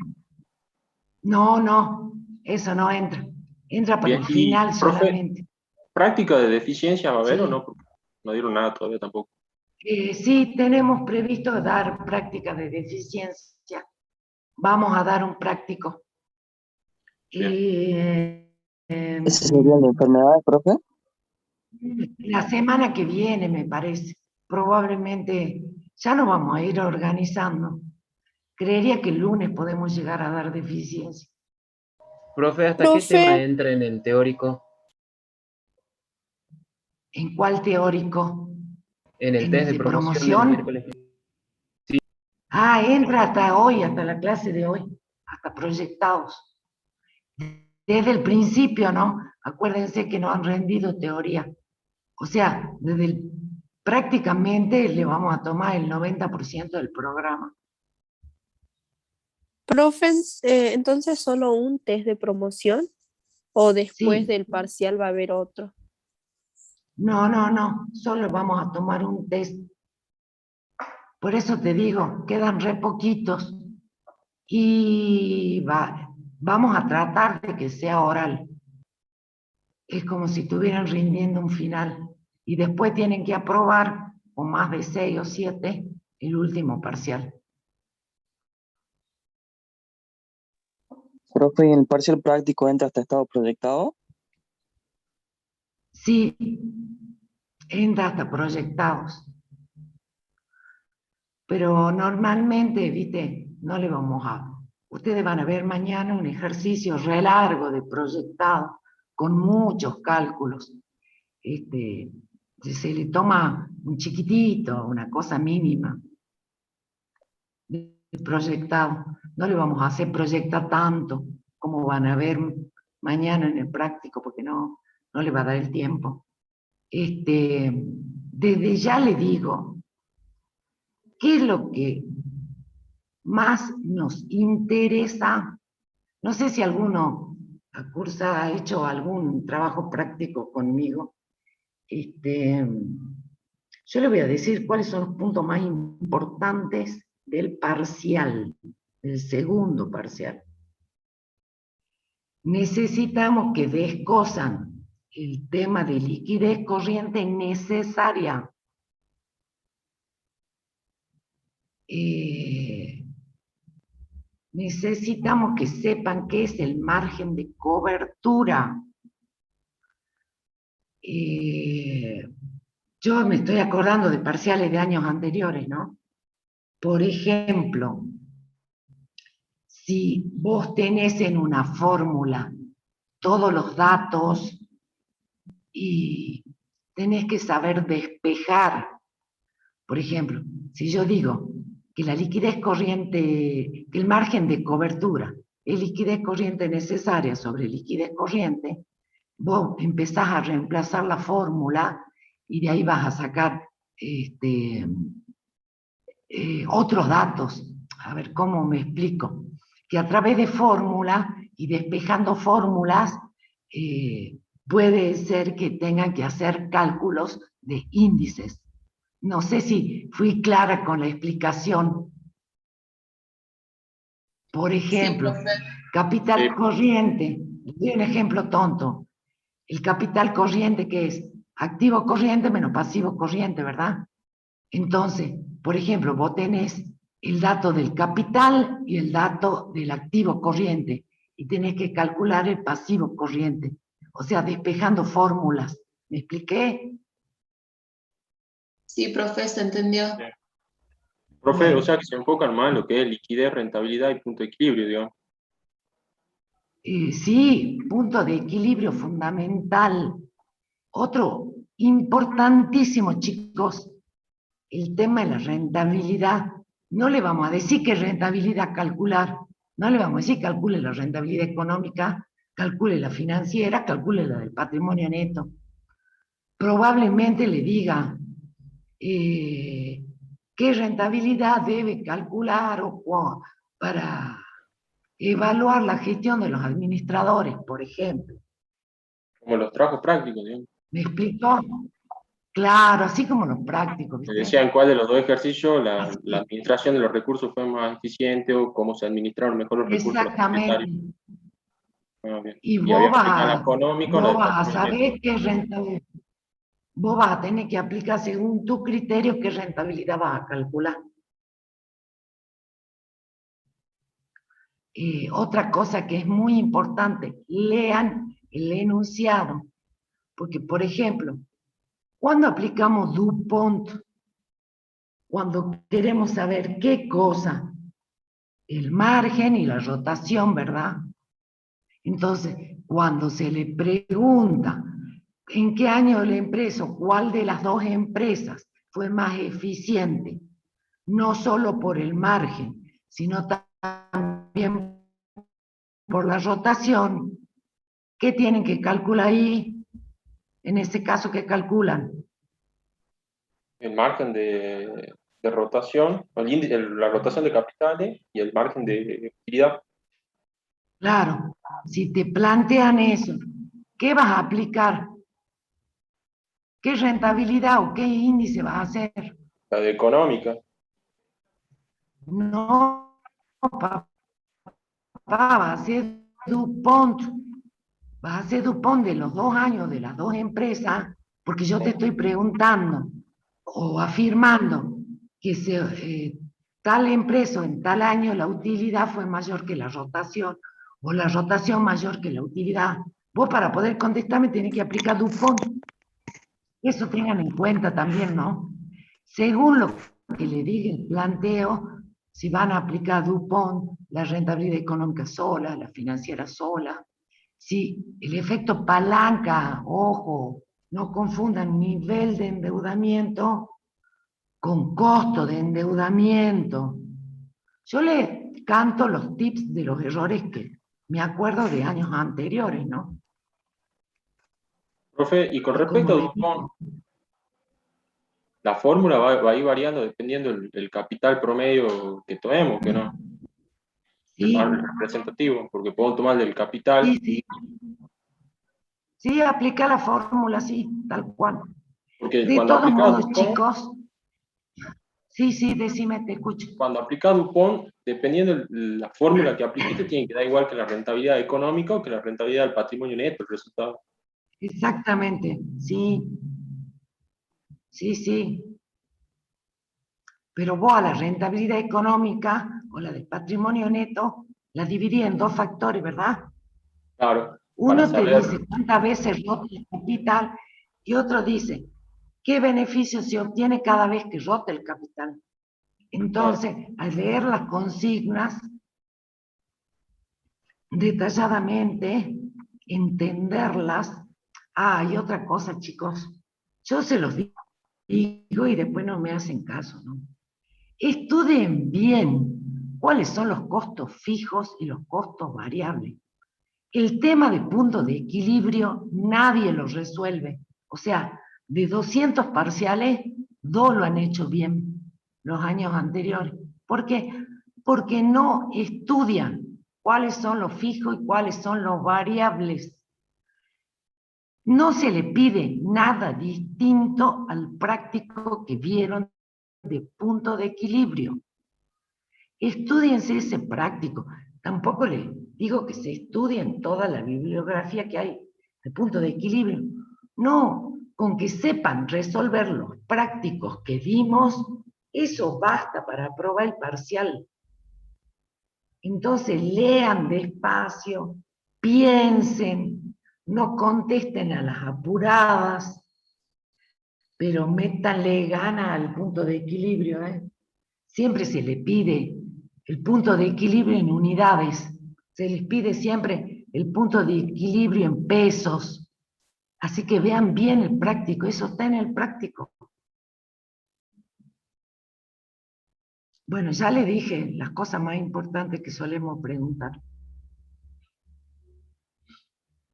No, no, eso no entra. Entra para Bien, el y final profe, solamente. ¿práctica de deficiencia va a haber o Sí. no? Porque no dieron nada todavía tampoco. Sí, tenemos previsto dar práctica de deficiencia. Vamos a dar un práctico. Bien. ¿Ese sería la enfermedad, profe? La semana que viene, me parece. Probablemente ya nos vamos a ir organizando. Creería que el lunes podemos llegar a dar deficiencia. Profe, ¿hasta qué tema Profe, entra en el teórico? ¿En cuál teórico? En el ¿En test el de de promoción del promoción? miércoles. Ah, entra hasta hoy, hasta la clase de hoy, hasta proyectados. Desde el principio, ¿no? Acuérdense que no han rendido teoría. O sea, prácticamente le vamos a tomar el 90% del programa. profe, entonces solo un test de promoción o después Sí, del parcial va a haber otro. no, solo vamos a tomar un test. Por eso te digo, quedan re poquitos y vamos a tratar de que sea oral. Es como si estuvieran rindiendo un final y después tienen que aprobar con más de 6 o 7 el último parcial. Profe, ¿y en el parcial práctico entra hasta estado proyectado? Sí, entra hasta proyectados. Pero normalmente, viste, no le vamos a... Ustedes van a ver mañana un ejercicio re largo de proyectado, con muchos cálculos. Se le toma un chiquitito, una cosa mínima de proyectado. No le vamos a hacer proyectar tanto como van a ver mañana en el práctico, porque no le va a dar el tiempo. Desde ya le digo, ¿qué es lo que más nos interesa? No sé si alguno ha hecho algún trabajo práctico conmigo. Yo le voy a decir cuáles son los puntos más importantes del parcial, del segundo parcial. Necesitamos que descosan el tema de liquidez corriente necesaria. Necesitamos que sepan qué es el margen de cobertura. Yo me estoy acordando de parciales de años anteriores, ¿no? Por ejemplo, si vos tenés en una fórmula todos los datos y tenés que saber despejar, por ejemplo, si yo digo que la liquidez corriente, que el margen de cobertura es liquidez corriente necesaria sobre liquidez corriente, vos empezás a reemplazar la fórmula y de ahí vas a sacar otros datos. A ver, ¿cómo me explico? Que a través de fórmulas y despejando fórmulas, puede ser que tengan que hacer cálculos de índices. No sé si fui clara con la explicación. Por ejemplo, capital corriente. Doy un ejemplo tonto. El capital corriente, ¿qué es? Activo corriente menos pasivo corriente, ¿verdad? Entonces, por ejemplo, vos tenés el dato del capital y el dato del activo corriente y tenés que calcular el pasivo corriente. O sea, despejando fórmulas. ¿Me expliqué? Sí, profe, se entendió. Profe, Bueno. o sea que se enfocan más en lo que es liquidez, rentabilidad y punto de equilibrio, digamos. Sí, punto de equilibrio fundamental. Otro importantísimo, chicos, el tema de la rentabilidad. No le vamos a decir qué rentabilidad calcular. No le vamos a decir calcule la rentabilidad económica, calcule la financiera, calcule la del patrimonio neto. Probablemente le diga qué rentabilidad debe calcular para evaluar la gestión de los administradores, por ejemplo. Como los trabajos prácticos, digamos. ¿Me explicó? Claro, así como los prácticos, Me ¿viste? decían cuál de los dos ejercicios la administración de los recursos fue más eficiente o cómo se administraron mejor los recursos Exactamente. bien. Y Y había vos que aplicar la económica o la vos del vas a patrimonio neto. saber qué rentabilidad. Vos vas a tener que aplicar según tu criterio qué rentabilidad vas a calcular. Otra cosa que es muy importante, lean el enunciado. Porque, por ejemplo, cuando aplicamos DuPont, cuando queremos saber qué cosa, el margen y la rotación, ¿verdad? Entonces, cuando se le pregunta en qué año la empresa o cuál de las dos empresas fue más eficiente, no solo por el margen, sino también por la rotación, ¿qué tienen que calcular ahí? En ese caso, ¿qué calculan? El margen de rotación, la rotación de capitales y el margen de utilidad. Claro, si te plantean eso, ¿qué vas a aplicar? ¿Qué rentabilidad o qué índice vas a hacer? La de económica. No, papá, va a ser DuPont. Vas a hacer DuPont de los 2 años de las dos empresas, porque yo te estoy preguntando o afirmando que tal empresa en tal año la utilidad fue mayor que la rotación, o la rotación mayor que la utilidad. Vos para poder contestarme tenés que aplicar DuPont. Eso tengan en cuenta también, ¿no? Según lo que le diga el planteo, si van a aplicar DuPont, la rentabilidad económica sola, la financiera sola, si el efecto palanca, ojo, no confundan nivel de endeudamiento con costo de endeudamiento. Yo le canto los tips de los errores que me acuerdo de años anteriores, ¿no? Profe, y con respecto a DuPont, la fórmula va a ir variando dependiendo del capital promedio que tomemos, que no. Sí. El representativo, porque puedo tomar del capital. Sí, sí. Sí, aplica la fórmula, sí, tal cual. Porque De cuando todos aplicas modos, DuPont, chicos, Sí, decime, te escucho. Cuando aplicas Dupont, dependiendo de la fórmula que apliquiste, tiene que dar igual que la rentabilidad económica o que la rentabilidad del patrimonio neto, el resultado. Exactamente, sí. Pero vos a la rentabilidad económica o la del patrimonio neto la dividí en dos factores, ¿verdad? Claro. Uno te dice cuántas veces rota el capital y otro dice qué beneficio se obtiene cada vez que rota el capital. Entonces, al leer las consignas detalladamente, entenderlas. Y otra cosa, chicos, yo se los digo y después no me hacen caso, ¿no? Estudien bien cuáles son los costos fijos y los costos variables. El tema de punto de equilibrio nadie lo resuelve. O sea, de 200 parciales, 2 lo han hecho bien los años anteriores. ¿Por qué? Porque no estudian cuáles son los fijos y cuáles son los variables. No se le pide nada distinto al práctico que vieron de punto de equilibrio. Estúdiense ese práctico. Tampoco les digo que se estudien toda la bibliografía que hay de punto de equilibrio. No, con que sepan resolver los prácticos que dimos, eso basta para aprobar el parcial. Entonces lean despacio, piensen, no contesten a las apuradas, pero métanle gana al punto de equilibrio, ¿eh? Siempre se le pide el punto de equilibrio en unidades, se les pide siempre el punto de equilibrio en pesos, así que vean bien el práctico, eso está en el práctico. Bueno, ya le dije las cosas más importantes que solemos preguntar.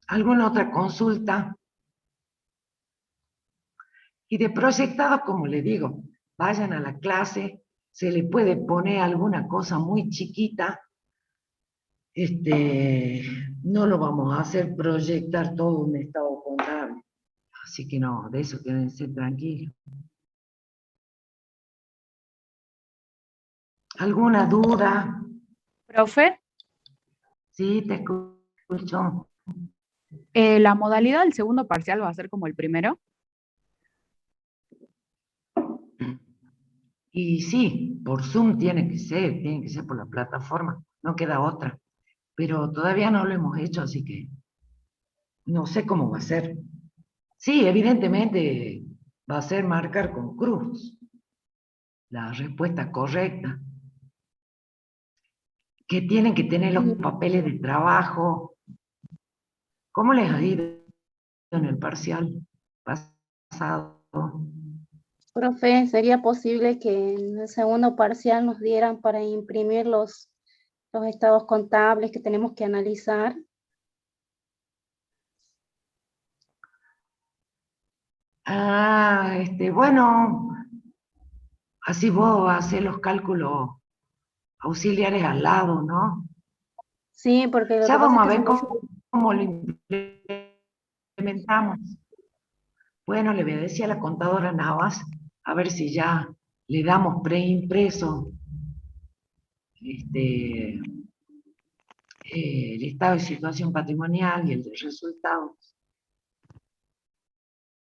¿Alguna otra consulta? Y de proyectado, como le digo, vayan a la clase, se le puede poner alguna cosa muy chiquita, no lo vamos a hacer proyectar todo un estado contable. Así que no, de eso quédense tranquilos. ¿Alguna duda? Profe, Sí, te escucho. ¿la modalidad del segundo parcial va a ser como el primero? Y sí, por Zoom tiene que ser por la plataforma, no queda otra. Pero todavía no lo hemos hecho, así que no sé cómo va a ser. Sí, evidentemente va a ser marcar con cruz la respuesta correcta. Que tienen que tener los papeles de trabajo. ¿Cómo les ha ido en el parcial pasado? Profe, ¿sería posible que en el segundo parcial nos dieran para imprimir los estados contables que tenemos que analizar? Bueno, así vos haces los cálculos auxiliares al lado, ¿no? Sí, porque lo Ya que pasa vamos a es que ver se me hizo... cómo lo implementamos. Bueno, le voy a decir a la contadora Navas, a ver si ya le damos preimpreso el estado de situación patrimonial y el de resultados.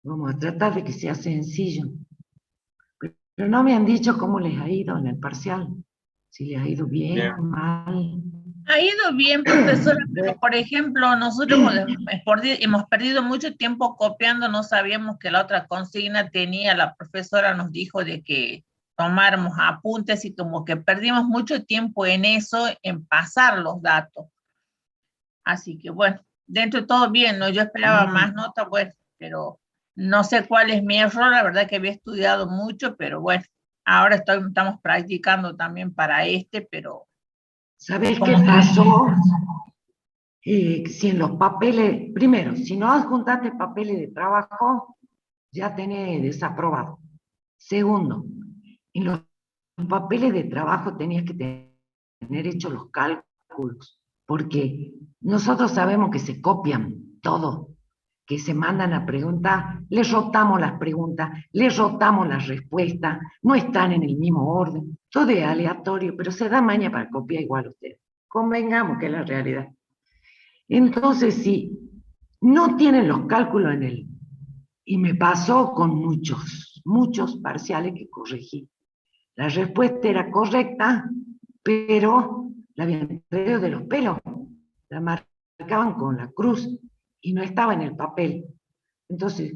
Vamos a tratar de que sea sencillo. Pero no me han dicho cómo les ha ido en el parcial. Si les ha ido bien o mal. Ha ido bien, profesora, pero por ejemplo, nosotros hemos perdido mucho tiempo copiando, no sabíamos que la otra consigna tenía, la profesora nos dijo de que tomáramos apuntes y como que perdimos mucho tiempo en eso, en pasar los datos. Así que bueno, dentro de todo bien, ¿no? Yo esperaba más notas, bueno, pero no sé cuál es mi error, la verdad que había estudiado mucho, pero bueno, ahora estamos practicando también para pero... ¿Sabes qué pasó? Si en los papeles, primero, si no adjuntaste papeles de trabajo, ya tenés desaprobado. Segundo, en los papeles de trabajo tenías que tener hechos los cálculos, porque nosotros sabemos que se copian todo, que se mandan a preguntar, les rotamos las preguntas, les rotamos las respuestas, no están en el mismo orden, todo es aleatorio, pero se da maña para copiar igual ustedes. Convengamos que es la realidad. Entonces, si no tienen los cálculos en él, y me pasó con muchos parciales que corregí. La respuesta era correcta, pero la habían traído de los pelos, la marcaban con la cruz y no estaba en el papel. Entonces,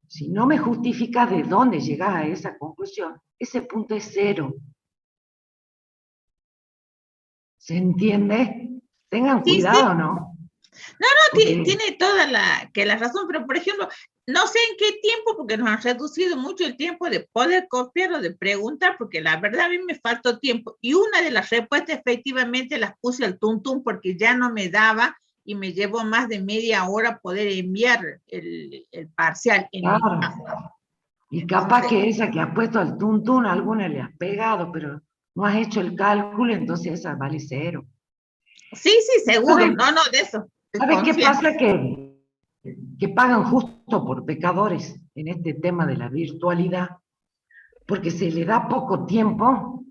si no me justificas de dónde llegás a esa conclusión, ese punto es 0. ¿Se entiende? Tengan Sí, cuidado, sí. ¿no? Tiene toda la razón, pero por ejemplo, no sé en qué tiempo, porque nos han reducido mucho el tiempo de poder copiar o de preguntar, porque la verdad a mí me faltó tiempo. Y una de las respuestas efectivamente las puse al tuntún porque ya no me daba y me llevó más de media hora poder enviar el parcial en mi casa. Y capaz que esa que has puesto al tuntún, a alguna le has pegado, pero no has hecho el cálculo, entonces esa vale 0. Sí, seguro. No, de eso. ¿Sabes qué pasa? Que pagan justo por pecadores en este tema de la virtualidad, porque se le da poco tiempo,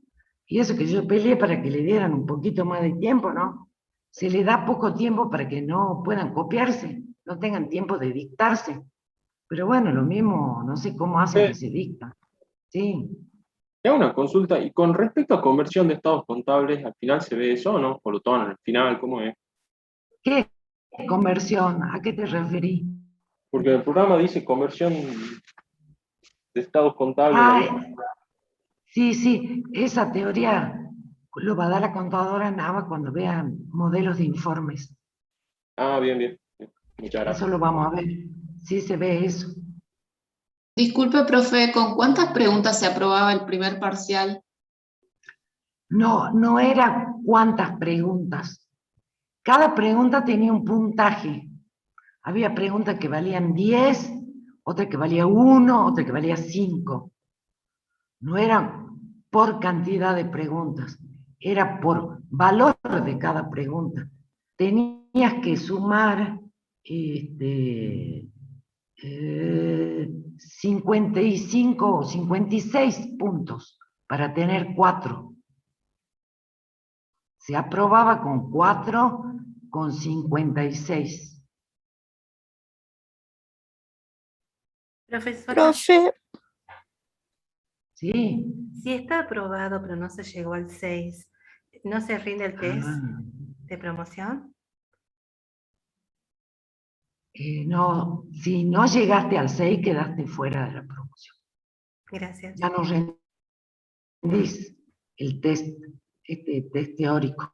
y eso que yo peleé para que le dieran un poquito más de tiempo, ¿no? Se le da poco tiempo para que no puedan copiarse, no tengan tiempo de dictarse. Pero bueno, lo mismo, no sé cómo hacen que se dictan. Sí. Te hago una consulta, y con respecto a conversión de estados contables, ¿al final se ve eso o no? ¿O lo toman al final? ¿Cómo es? ¿Qué conversión? ¿A qué te referís? Porque el programa dice conversión de estados contables. Sí, esa teoría lo va a dar la contadora Nava cuando vean modelos de informes. Ah, bien. Muchas gracias. Eso lo vamos a ver. Sí se ve eso. Disculpe, profe, ¿con cuántas preguntas se aprobaba el primer parcial? No era cuántas preguntas. Cada pregunta tenía un puntaje. Había preguntas que valían 10, otra que valía 1, otra que valía 5. No era por cantidad de preguntas, era por valor de cada pregunta. Tenías que sumar 55 o 56 puntos para tener 4. Se aprobaba con 4, con 56. Profesora, Profe, Sí. si está aprobado pero no se llegó al 6, ¿no se rinde el test de promoción? No, si no llegaste al 6, quedaste fuera de la promoción. Gracias. Ya no rendís el test, este test teórico.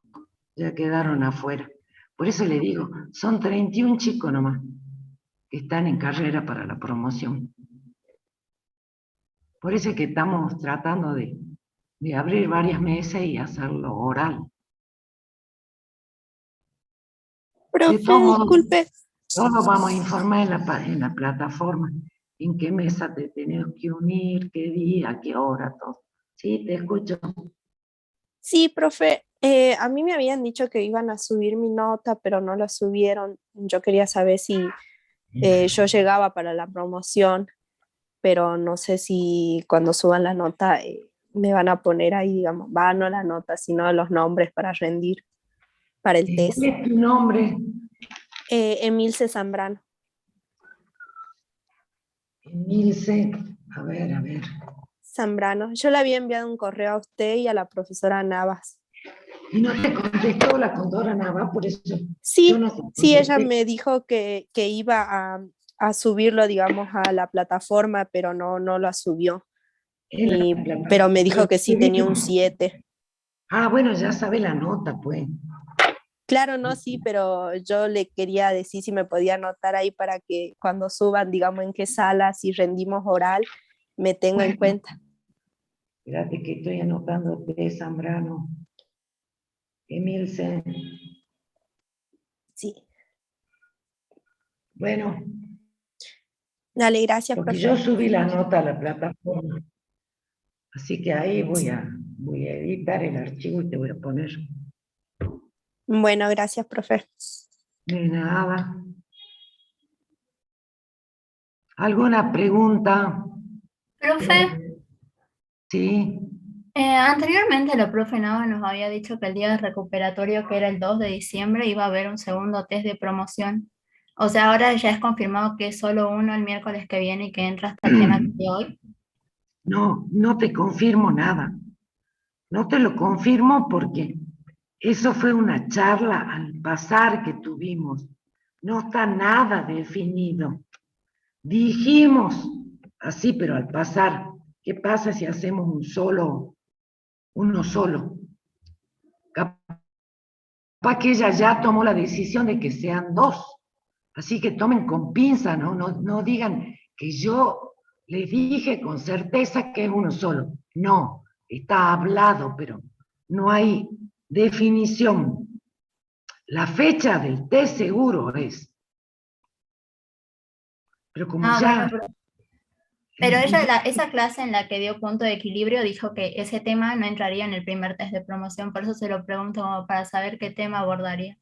Ya quedaron afuera. Por eso le digo, son 31 chicos nomás que están en carrera para la promoción. Por eso es que estamos tratando de abrir varias mesas y hacerlo oral. profe, De todos modos, disculpe. todos vamos a informar en la plataforma en qué mesa te tenés que unir, qué día, qué hora, todo. Sí, te escucho. Sí, profe, a mí me habían dicho que iban a subir mi nota, pero no la subieron. Yo quería saber si yo llegaba para la promoción, pero no sé si cuando suban la nota me van a poner ahí, digamos, no la nota, sino los nombres para rendir para el test. ¿Cuál es tu nombre? Emilce Zambrano. Emilce, a ver. Zambrano. Yo le había enviado un correo a usted y a la profesora Navas. ¿Y no te contestó la contadora Nava? Por eso sí, yo no te contesté. Sí, ella me dijo que iba a subirlo, digamos, a la plataforma, pero no la subió. Pero me dijo que sí tenía un 7. Ah, bueno, ya sabe la nota, pues. Claro, no, sí, pero yo le quería decir si me podía anotar ahí para que cuando suban, digamos, en qué sala, si rendimos oral, me tenga en cuenta. Espérate que estoy anotándote, Zambrano. Emilce. Sí. Bueno. Dale, gracias, porque profe. yo subí la nota a la plataforma. Así que ahí voy a editar el archivo y te voy a poner. Bueno, gracias, profe. De nada. ¿Alguna pregunta? Profe, Sí. anteriormente la profe Nava nos había dicho que el día de recuperatorio, que era el 2 de diciembre, iba a haber un segundo test de promoción. O sea, ahora ya es confirmado que es solo uno el miércoles que viene y que entra hasta el tema de hoy. No, no te confirmo nada. No te lo confirmo porque eso fue una charla al pasar que tuvimos. No está nada definido. Dijimos así, pero al pasar, ¿qué pasa si hacemos uno solo? Capaz que ella ya tomó la decisión de que sean dos. Así que tomen con pinza, ¿no? No digan que yo les dije con certeza que es uno solo. No, está hablado, pero no hay definición. La fecha del test seguro es. Pero como ya... Bueno, pero ella, esa clase en la que dio punto de equilibrio, dijo que ese tema no entraría en el primer test de promoción, por eso se lo pregunto como para saber qué tema abordaría.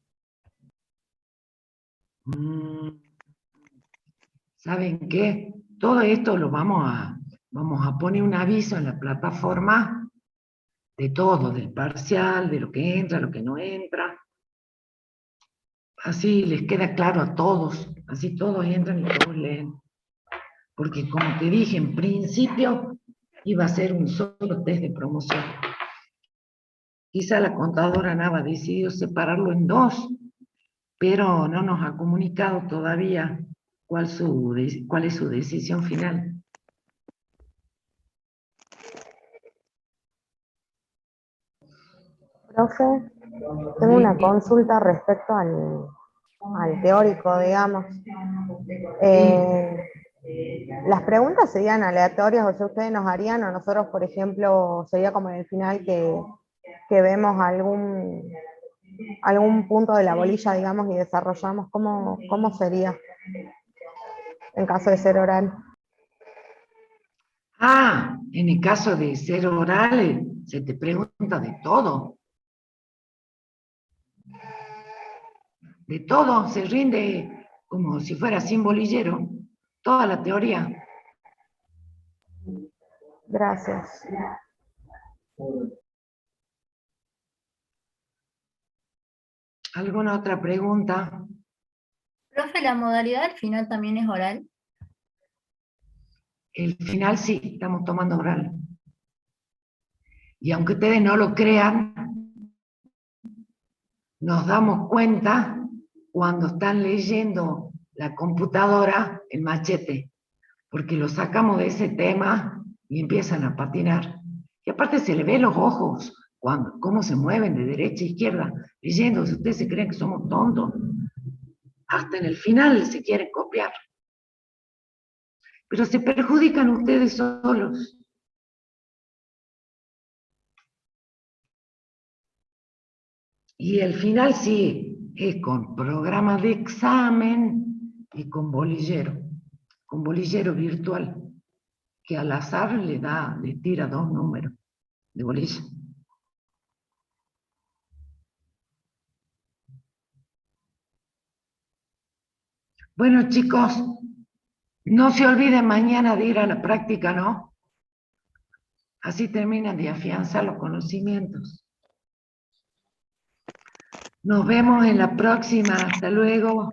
¿Saben qué? Todo esto lo vamos a poner un aviso en la plataforma de todo, del parcial, de lo que entra, lo que no entra. Así les queda claro a todos, así todos entran y todos leen. Porque como te dije, en principio iba a ser un solo test de promoción. Quizá la contadora Nava decidió separarlo en dos, pero no nos ha comunicado todavía cuál es su decisión final. Profe, tengo una consulta respecto al teórico, digamos. Las preguntas serían aleatorias, o sea, ustedes nos harían, o nosotros, por ejemplo, sería como en el final que vemos algún punto de la bolilla, digamos, y desarrollamos, ¿cómo sería en caso de ser oral? Ah, en el caso de ser oral, se te pregunta de todo. De todo, se rinde como si fuera sin bolillero, toda la teoría. Gracias. ¿Alguna otra pregunta? Profe, ¿la modalidad al final también es oral? El final sí, estamos tomando oral. Y aunque ustedes no lo crean, nos damos cuenta cuando están leyendo la computadora el machete, porque lo sacamos de ese tema y empiezan a patinar. Y aparte se le ve los ojos, cómo se mueven de derecha a izquierda, leyendo, si ustedes se creen que somos tontos, hasta en el final se quieren copiar. Pero se perjudican ustedes solos. Y el final sí, es con programa de examen y con bolillero virtual, que al azar le tira 2 números de bolilla. Bueno, chicos, no se olviden mañana de ir a la práctica, ¿no? Así terminan de afianzar los conocimientos. Nos vemos en la próxima. Hasta luego.